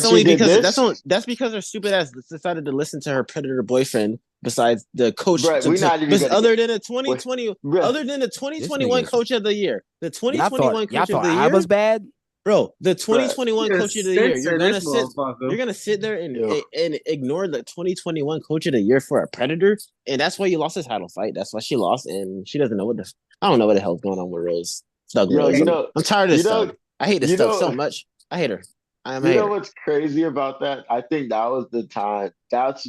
only did because this? that's because her stupid ass decided to listen to her predator boyfriend. Besides the coach, Bruh, we not even but gonna other get- than the 2020, Bruh. other than the 2021 nigga's- coach of the year, the Y'all 2021 coach of thought the I year, was bad? bro, the 2021 You're coach of the year. censor this motherfucker. You're gonna sit there Yo. and ignore the 2021 coach of the year for a predator, and that's why you lost the title fight. That's why she lost, and she doesn't know I don't know what the hell's going on with Rose. Thug Yo, Rose. you know- I'm tired of this you know- thug. I hate this you thug know- so much. I hate her. I am a You know hater. what's crazy about that? I think that was the time. That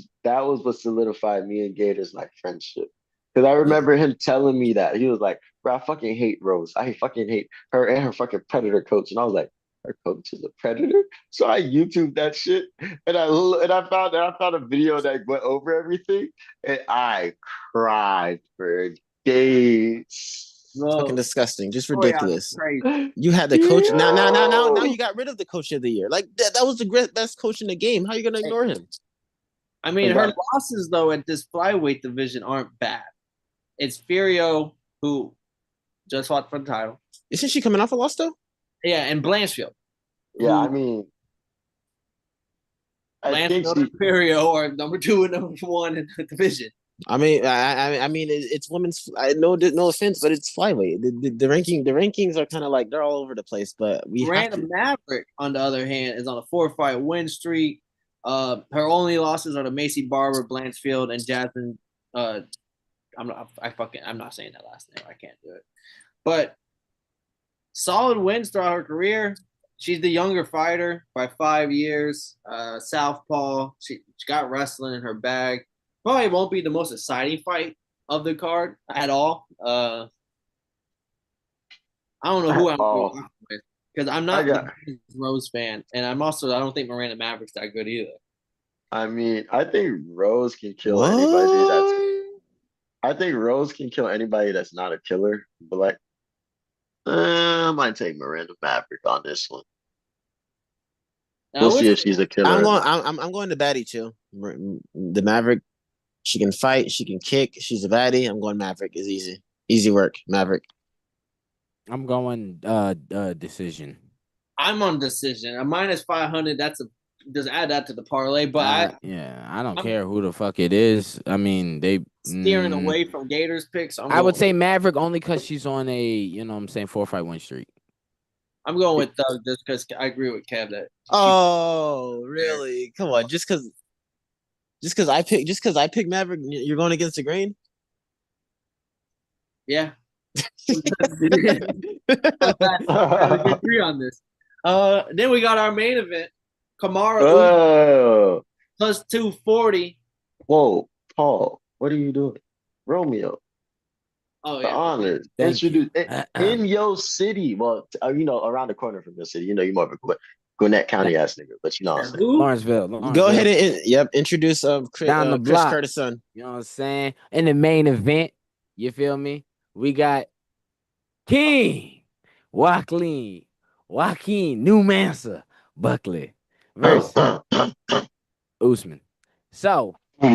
was what solidified me and Gator's like friendship. Because I remember him telling me that he was like, "Bro, I fucking hate Rose. I fucking hate her and her fucking predator coach." And I was like, "Her coach is a predator." So I YouTube that shit, and I found a video that went over everything, and I cried for days. Fucking disgusting. Just Oh, yeah, ridiculous. that's crazy. You had the coach. Now Yo. you got rid of the coach of the year. Like that was the best coach in the game. How are you gonna ignore him? I mean, her But- losses though at this flyweight division aren't bad. It's Furio who just fought for the title. Isn't she coming off a loss though? Yeah, and Blanchfield. Yeah, I Who- mean, I think Blanchfield and Furio are number 2 and number 1 in the division. I mean, it's women's. No offense, but it's flyweight. The rankings are kind of like they're all over the place. But we have Miranda to. Maverick, on the other hand, is on a 4-fight win streak. Her only losses are to Macy Barber, Blanchfield, and Jasmine. I'm not saying that last name. I can't do it. But solid wins throughout her career. She's the younger fighter by 5 years. Southpaw. She got wrestling in her bag. Probably won't be the most exciting fight of the card at all. I don't know who I'm going with because I'm not a Rose fan, and I don't think Miranda Maverick's that good either. I mean, I think Rose can kill anybody I think Rose can kill anybody that's not a killer. But like, I might take Miranda Maverick on this one. We'll see if she's a killer. I'm going to baddie too. The Maverick. She can fight. She can kick. She's a baddie. I'm going Maverick. It's easy. Easy work. Maverick. I'm going decision. I'm on decision. A minus 500. Just add that to the parlay. But I don't care who the fuck it is. I mean, they steering away from Gators picks. I would say Maverick only because she's on a 4-fight win streak. I'm going with Doug just because I agree with Kev that. Oh, really? Come on, just because I pick Maverick, you're going against the grain? Yeah. We agree on this. Then we got our main event. Kamara plus 240. Whoa, Paul, what are you doing? Romeo. Oh, The yeah. honors. Introduce in your city. Well, around the corner from your city. You're more of a Gwinnett County ass nigga, but you know what I'm saying. Lawrenceville. Go ahead and introduce down the Chris block. Curtis' son. You know what I'm saying? In the main event, you feel me? We got King Joaquin Newmancer Buckley versus Usman. So, what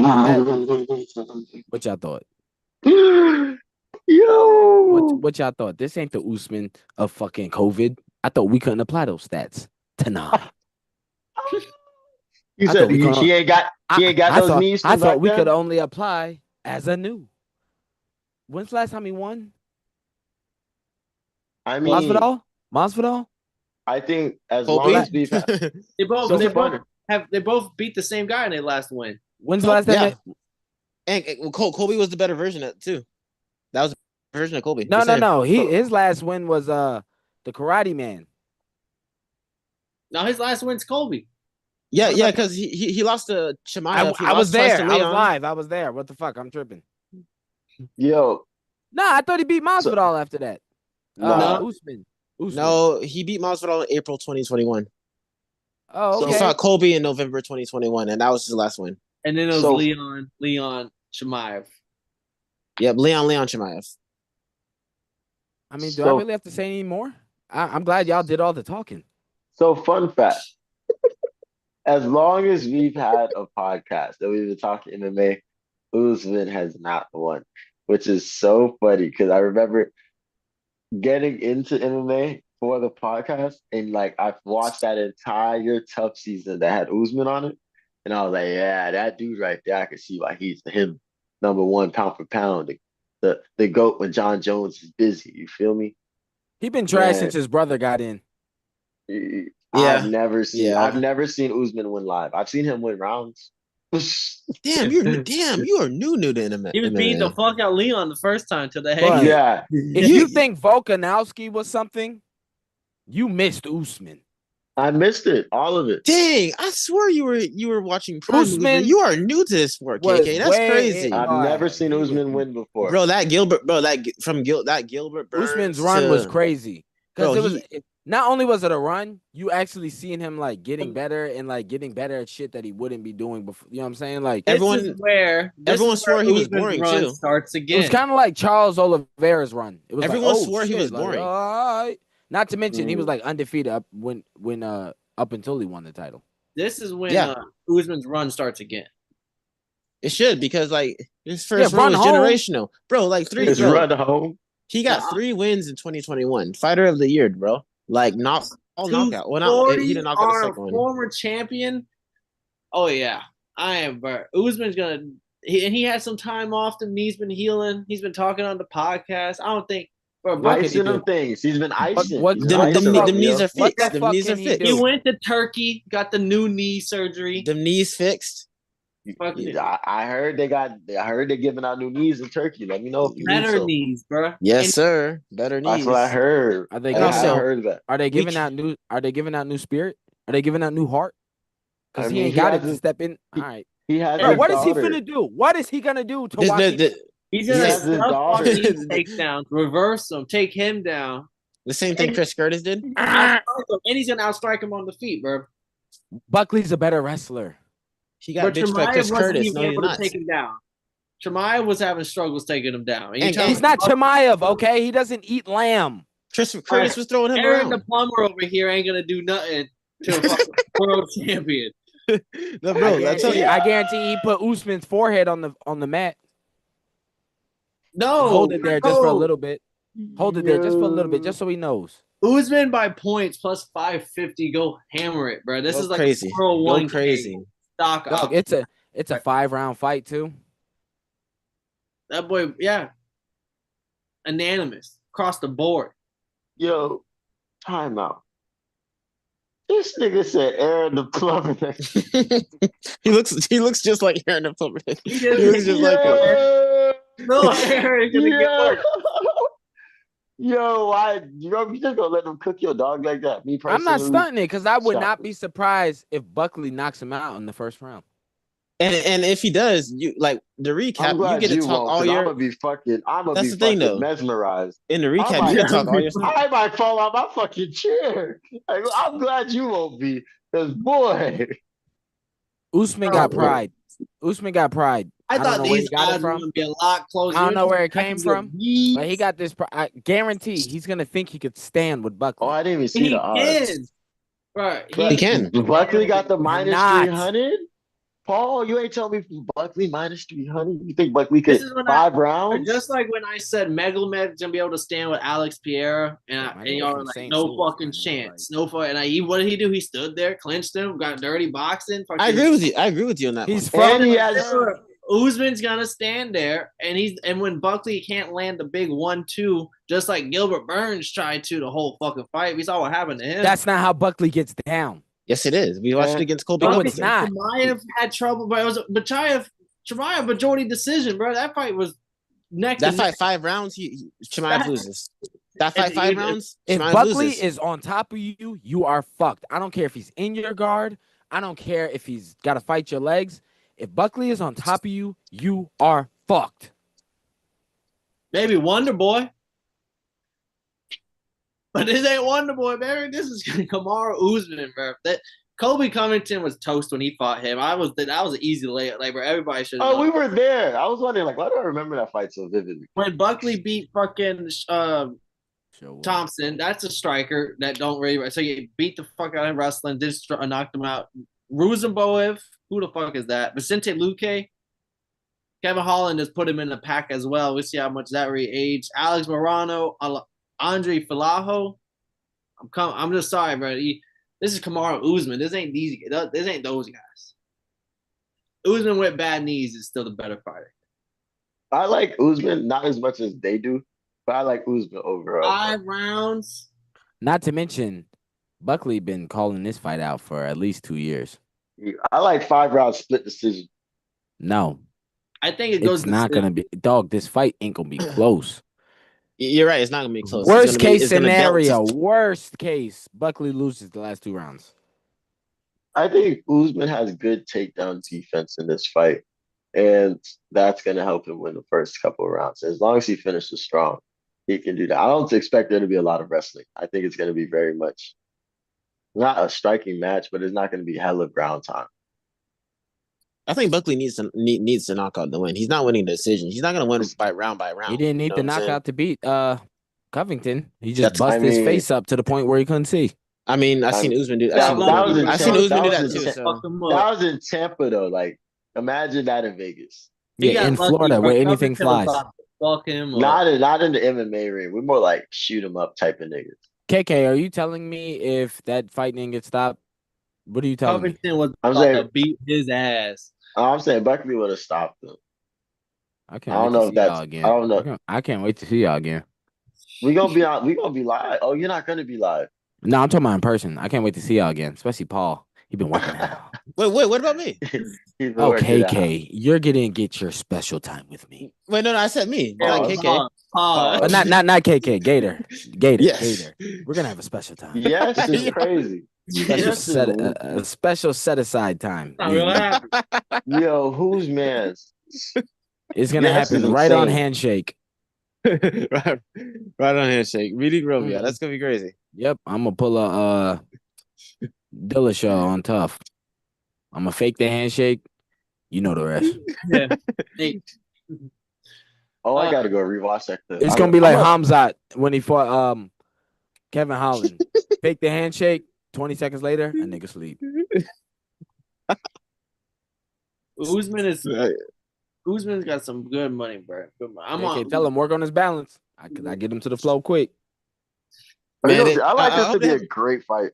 y'all thought? Yo, What y'all thought? This ain't the Usman of fucking COVID. I thought we couldn't apply those stats tonight. you said he ain't got those knees. I thought we could only apply as a new. When's the last time he won? I mean, Masvidal? I think as Kobe? long as we've had, They both beat the same guy in their last win. When's the last time? And Kobe was the better version of it too. That was the version of Kobe. No. His last win was the Karate Man. No, his last win's Colby. Yeah, because he lost to Chimaev. I was there. I was live. I was there. What the fuck? I'm tripping. yo, Nah, I thought he beat Masvidal after that. No. Usman. No, he beat Masvidal in April 2021. Oh, okay. He fought Kobe in November 2021, and that was his last win. And then it was Leon Chimaev. Yep, Leon Chimaev. I mean, do I really have to say any more? I'm glad y'all did all the talking. So fun fact. As long as we've had a podcast that we've been talking MMA, Usman has not won, which is so funny because I remember getting into MMA for the podcast and like I've watched that entire tough season that had Usman on it. And I was like, yeah, that dude right there, I can see why he's him number one pound for pound. The GOAT when John Jones is busy. You feel me? He been trash Man, since his brother got in. I've never seen Yeah. I've never seen Usman win live. I've seen him win rounds. Damn, you are new to MMA. He was beating the fuck out Leon the first time to the But- head. Yeah. If you think Volkanovski was something, you missed Usman. I missed it. All of it. Dang, I swear you were watching Prime Usman Movement. You are new to this sport, was KK. That's way crazy. in- I've Oh, never yeah. seen He was- Usman win before. Bro, that Gilbert Burns. Usman's run was crazy. Bro, Because not only was it a run, you actually seeing him like getting better and like getting better at shit that he wouldn't be doing before. You know what I'm saying? Like Everyone- everyone swore he was boring, run too. starts it again. was kind of like Charles Oliveira's run. It was Everyone like, oh, swore he shit, was like, boring. all right. Not to mention he was like undefeated up up until he won the title. This is when Yeah. Usman's run starts again. It should because like his first run run was home. generational, bro. Like His run home. he got 3 wins in 2021. Fighter of the year, bro. Like knockout. Well, not he didn't knock out the second one. Former champion. Oh yeah, I am. Bro. Usman's gonna. He had some time off. The knee's been healing. He's been talking on the podcast. I don't think. Bro, What could he Icing do? them things. He's been icing. what- He's Them icing what- them, knees yo. are What fixed. the Them fuck knees are can he fixed. he do? went to Turkey, got the new knee surgery. Them knees fixed. Fucking I heard they're giving out new knees in Turkey. Let me know if you need better some. knees, bro. Yes, sir. Better knees. That's what I heard. Are they And giving also- out? heard that. Are they giving ca- out new? Are they giving out new spirit? Are they giving out new heart? Because I he mean, ain't he got it has to his- step in. he- All right, He has bro. his What is he daughter. finna do? What is he gonna do to This- watch? He's He gonna has his stuff all daughter. these takedowns, reverse them, take him down, the same thing Chris Curtis did. and he's gonna outstrike him on the feet, bro. Buckley's a better wrestler. He got But ditched by Chimaev Chris wasn't Curtis. even No, he's able to not. take him down. Chimaev was having struggles taking him down. And you And tell he's He's me not Chimaev, okay? He doesn't eat lamb. Chris Curtis was throwing him Aaron the around. plumber over here ain't gonna do nothing to a fucking world champion. No, bro, I tell you, I guarantee he put Usman's forehead on the mat. No, Hold it there just for a no. little bit. Hold it there just for a little bit, just so he knows. Usman by points plus 550. Go hammer it, bro. This Go is like crazy. a 401 Go crazy. stock Dog, up. it's a 5-round fight too. That boy, yeah, unanimous across the board. Yo, timeout. This nigga said Aaron the plumber. he looks just like Aaron the Plumber. He He looks just like him. No, Aaron's gonna get worse. Yo, you just gonna let them cook your dog like that? Me personally, I'm not stunting it because I would Stop not it. be surprised if Buckley knocks him out in the first round. And if he does, you like the I'm recap. You glad get to you talk won't, all 'cause I'm your gonna be fucking. I'm gonna That's be the thing, fucking though. mesmerized. in the I recap. might, You get to talk all your stuff. I might fall out my fucking chair. Like, I'm glad you won't be, cause boy, Usman got Oh, pride. Usman got pride. I don't thought know where he these got it odds were from. gonna be a lot closer. I don't know where it I came can from, go deep. But he got this. I guarantee he's gonna think he could stand with Buckley. oh, I didn't even see He the odds. can. Right. He can. Buckley got the minus Cannot. 300. Paul, you ain't telling me Buckley minus 300. You think Buckley could This is when 5 rounds? Just like when I said Megalomed's gonna be able to stand with Alex Pereira, and, Yeah, and I know y'all from were like, St. no Louis, fucking man, chance, no fuck. And what did he do? He stood there, clinched him, got dirty boxing. Fucking, I agree with you. I agree with you on that. He's one. And from. he has Usman's gonna stand there, and when Buckley can't land the big 1-2, just like Gilbert Burns tried to the whole fucking fight. We saw what happened to him. That's not how Buckley gets down. Yes, it is. We watched it against Colby No, Covington. it's not. Chimaev had trouble, but it was Chimaev majority decision, bro. That fight was neck That to fight, neck. 5 rounds. Chimaev loses. That fight, If- 5 if- rounds. If Chimaev Buckley loses. is on top of you, you are fucked. I don't care if he's in your guard. I don't care if he's got to fight your legs. If Buckley is on top of you, you are fucked. Maybe Wonder Boy. But this ain't Wonder Boy, man. This is Kamaru Usman, bro. That Colby Covington was toast when he fought him. That was an easy layup. Like, bro, everybody should. Oh, we were there. I was wondering, like, why do I remember that fight so vividly? When Buckley beat fucking Sure will. Thompson, that's a striker that don't really. So you beat the fuck out of wrestling, just knocked him out. Ruzenboev, who the fuck is that? Vicente Luque. Kevin Holland has put him in the pack as well. We'll see how much that re-aged. Alex Morano, Andre Filaho. I'm just sorry, bro. This is Kamaru Usman. This ain't those guys. Usman with bad knees is still the better fighter. I like Usman, not as much as they do, but I like Usman overall. 5 rounds. Not to mention, Buckley been calling this fight out for at least 2 years. I like 5 round split decision. No, I think it goes. it's not gonna be. Dog, this fight ain't gonna be close. You're right. It's not gonna be close. Worst case scenario. Worst case, Buckley loses the last 2 rounds. I think Usman has good takedown defense in this fight, and that's going to help him win the first couple of rounds. As long as he finishes strong, he can do that. I don't expect there to be a lot of wrestling. I think it's going to be very much not a striking match, but it's not going to be hella ground time. I think Buckley needs to knock out the win. He's not winning the decision. He's not going to win by round. He didn't need the knockout to beat Covington. He just busted his face up to the point where he couldn't see. I mean, I've seen Usman do that. I've seen Usman do that too. That was in Tampa, though. Like, imagine that in Vegas. Yeah, in Florida, where anything flies. Fuck him. Not in the MMA ring. We're more like shoot 'em up type of niggas. KK, are you telling me if that fight didn't get stopped? What are you telling me? Covington was about to beat his ass. I'm saying Buckley would have stopped him. I don't know if that's again. I don't know. I can't wait to see y'all again. We gonna be live. Oh, you're not gonna be live. No, I'm talking about in person. I can't wait to see y'all again, especially Paul. He been working out. Wait, what about me? Oh, KK, you're gonna get your special time with me. Wait, no, I said me. Not KK. Not KK. Gator. Yes. Gator. We're gonna have a special time. Yes, it's crazy. A special set aside time. Yo, who's man? It's gonna happen right on handshake. right on handshake. Really, Romeo. That's gonna be crazy. Yep, I'm gonna pull a Dillashaw on Tough. I'm gonna fake the handshake. You know the rest. Yeah. I gotta go rewatch that clip. It's gonna be like Hamzat when he fought Kevin Holland. Fake the handshake. 20 seconds later, a nigga sleep. Usman's got some good money, bro. Tell him work on his balance. I get him to the flow quick. Man, I like this to be a great fight.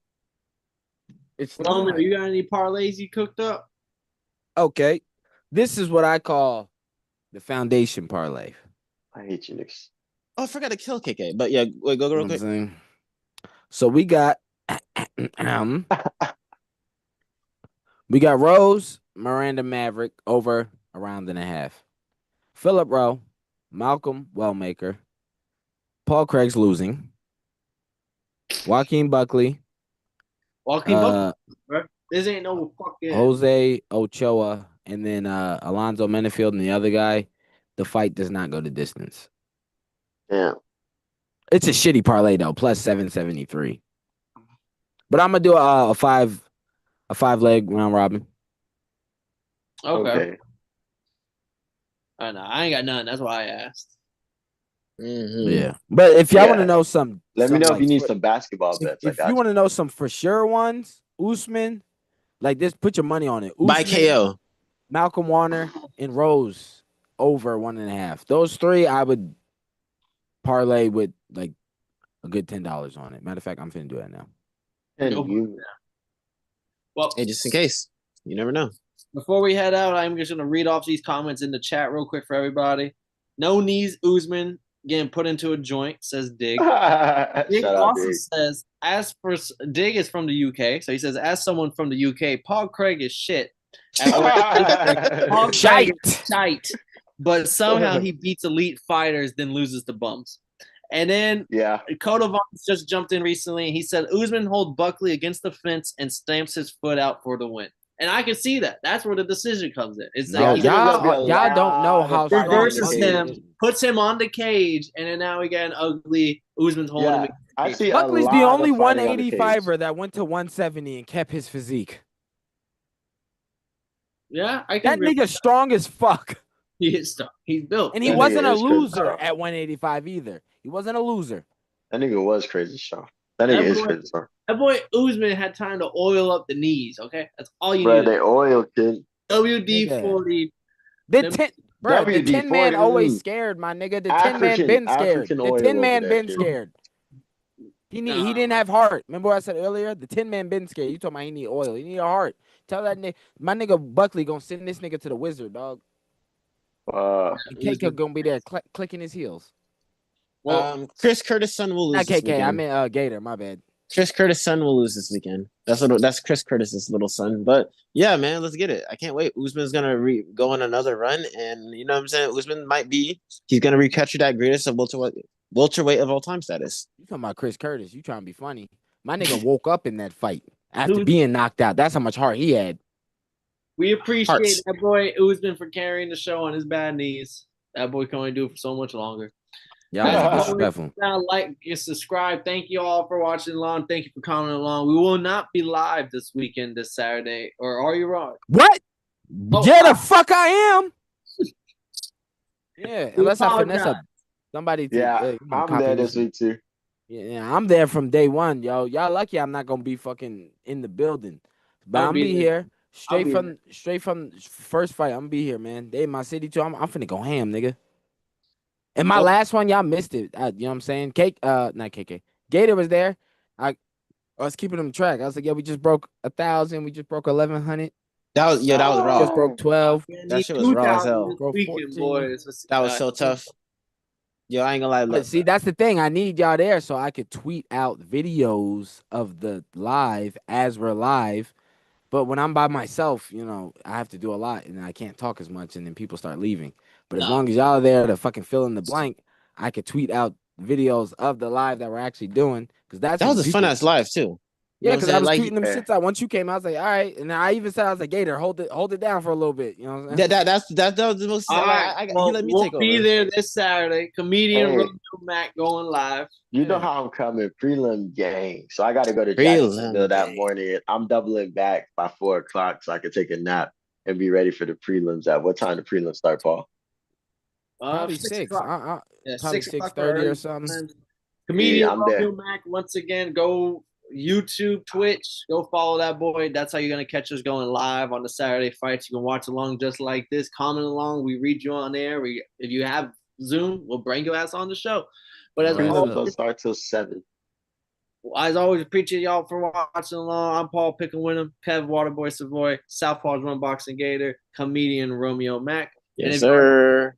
Roman, you got any parlays you cooked up? Okay. This is what I call the foundation parlay. I hate you, niggas. Oh, I forgot to kill KK. But yeah, wait, go real quick. So we got Rose, Miranda Maverick over a round and a half. Phillip Rowe, Malcolm Wellmaker, Paul Craig's losing. Joaquin Buckley. This ain't no fucking Jose Ochoa, and then Alonzo Menefield and the other guy. The fight does not go the distance. Yeah. It's a shitty parlay though, plus 773. But I'm gonna do a five leg round robin. Okay. I know. I ain't got none. That's why I asked. Mm-hmm. Yeah. But if y'all want to know some, let me know if you need some basketball bets. If you want to know some for sure ones, Usman, like this, put your money on it. Usman, by KO. Malcolm Warner and Rose over 1.5. Those 3 I would parlay with like a good $10 on it. Matter of fact, I'm finna do that now. Well, hey, just in case. You never know. Before we head out, I'm just gonna read off these comments in the chat real quick for everybody. No knees, Usman getting put into a joint, says Dig. Dig also says, as for Dig is from the UK, so he says, as someone from the UK, Paul Craig is shit. Paul Craig is shite, but somehow he beats elite fighters, then loses to bums. And then Kodovon just jumped in recently, and he said Usman hold Buckley against the fence and stamps his foot out for the win. And I can see that. That's where the decision comes in. It's like y'all don't know how reverses him, puts him on the cage, and then now we get an ugly Usman's holding him. I see Buckley's the only 185er that went to 170 and kept his physique. Yeah, I can. That nigga strong as fuck. He is strong. He's built, and he wasn't a loser at 185 either. He wasn't a loser. That nigga was crazy strong. That nigga That is boy, crazy strong. that boy Usman had time to oil up the knees. Okay, that's all you Bro, need. they oil kid. WD Nigga. 40. The Them, 10, bro, the WD 10 man 40. always scared, my nigga. The 10 man African been scared. African The oil 10 over man there, been kid. scared. He didn't have heart. Remember what I said earlier? The 10 man been scared. You talking about he need oil. He need a heart. Tell that nigga, my nigga Buckley gonna send this nigga to the wizard, dog. And KK gonna be there clicking his heels. well, Chris Curtis' son will lose Not this KK, I weekend. meant Gator, my bad. Chris Curtis' son will lose this weekend. That's Chris Curtis's little son. But yeah, man, let's get it. I can't wait. Usman's gonna go on another run, and you know what I'm saying. Usman he's gonna recapture that greatest of welterweight of all time status. You talking about Chris Curtis? You trying to be funny? My nigga woke up in that fight after Who's- being knocked out. That's how much heart he had. we appreciate Hearts. that boy Usman for carrying the show on his bad knees. That boy can only do it for so much longer. Y'all As is always, disrespectful. like and subscribe. Thank you all for watching along. Thank you for commenting along. We will not be live this weekend, this Saturday. Or are you wrong? What? Oh, Yeah, the fuck I am. Yeah, unless I finesse apologize. somebody to Yeah, I'm copy there me this some- week too. Yeah, I'm there from day one, yo. Y'all lucky I'm not gonna be fucking in the building, but I'll I'm be be there. here I'll be straight from first fight. I'm be here, man. They in my city too. I'm finna go ham, nigga. And my Well- last one, y'all missed it. You know what I'm saying? Not KK. Gator was there. I was keeping them track. I was like, yeah, we just broke 1,000. We just broke 1,100. That was raw. Just broke 12. That shit was raw as 2,000 hell. this Bro, weekend, 14. boys. That was so tough. Yo, I ain't gonna lie. Look, But see, that's the thing. I need y'all there so I could tweet out videos of the live as we're live. But when I'm by myself, you know, I have to do a lot and I can't talk as much and then people start leaving. But as long as y'all are there to fucking fill in the blank, I could tweet out videos of the live that we're actually doing. Because that's that when was a people, fun ass live too. You yeah, know what because I'm I was saying? tweeting them shits out. Once you came out, I was like, all right. And I even said, I was like, Gator, hold it down for a little bit. You know what I'm saying? That was the most. All right. He let me we'll take over. be there this Saturday. Comedian Hey. Romeo Mac going live. You know how I'm coming, prelim gang. So I got to go to Prelim Jacksonville that gang. morning. I'm doubling back by 4 o'clock so I can take a nap and be ready for the prelims. At what time the prelims start, Paul? Probably 6 6. o'clock. Yeah, Probably 6 o'clock 6:30 or early something. times. Comedian Yeah, I'm there. Romeo Mac. Once again, go YouTube, Twitch. Go follow that boy. That's how you're gonna catch us going live on the Saturday fights. You can watch along just like this. Comment along. We read you on air. If you have Zoom, we'll bring your ass on the show. But as Right. Prelims don't always, start till 7. appreciate y'all for watching along. I'm Paul Pickle Winham, Kev Waterboy Savoy, Southpaw's Run Boxing Gator, comedian Romeo Mac. Yes, sir.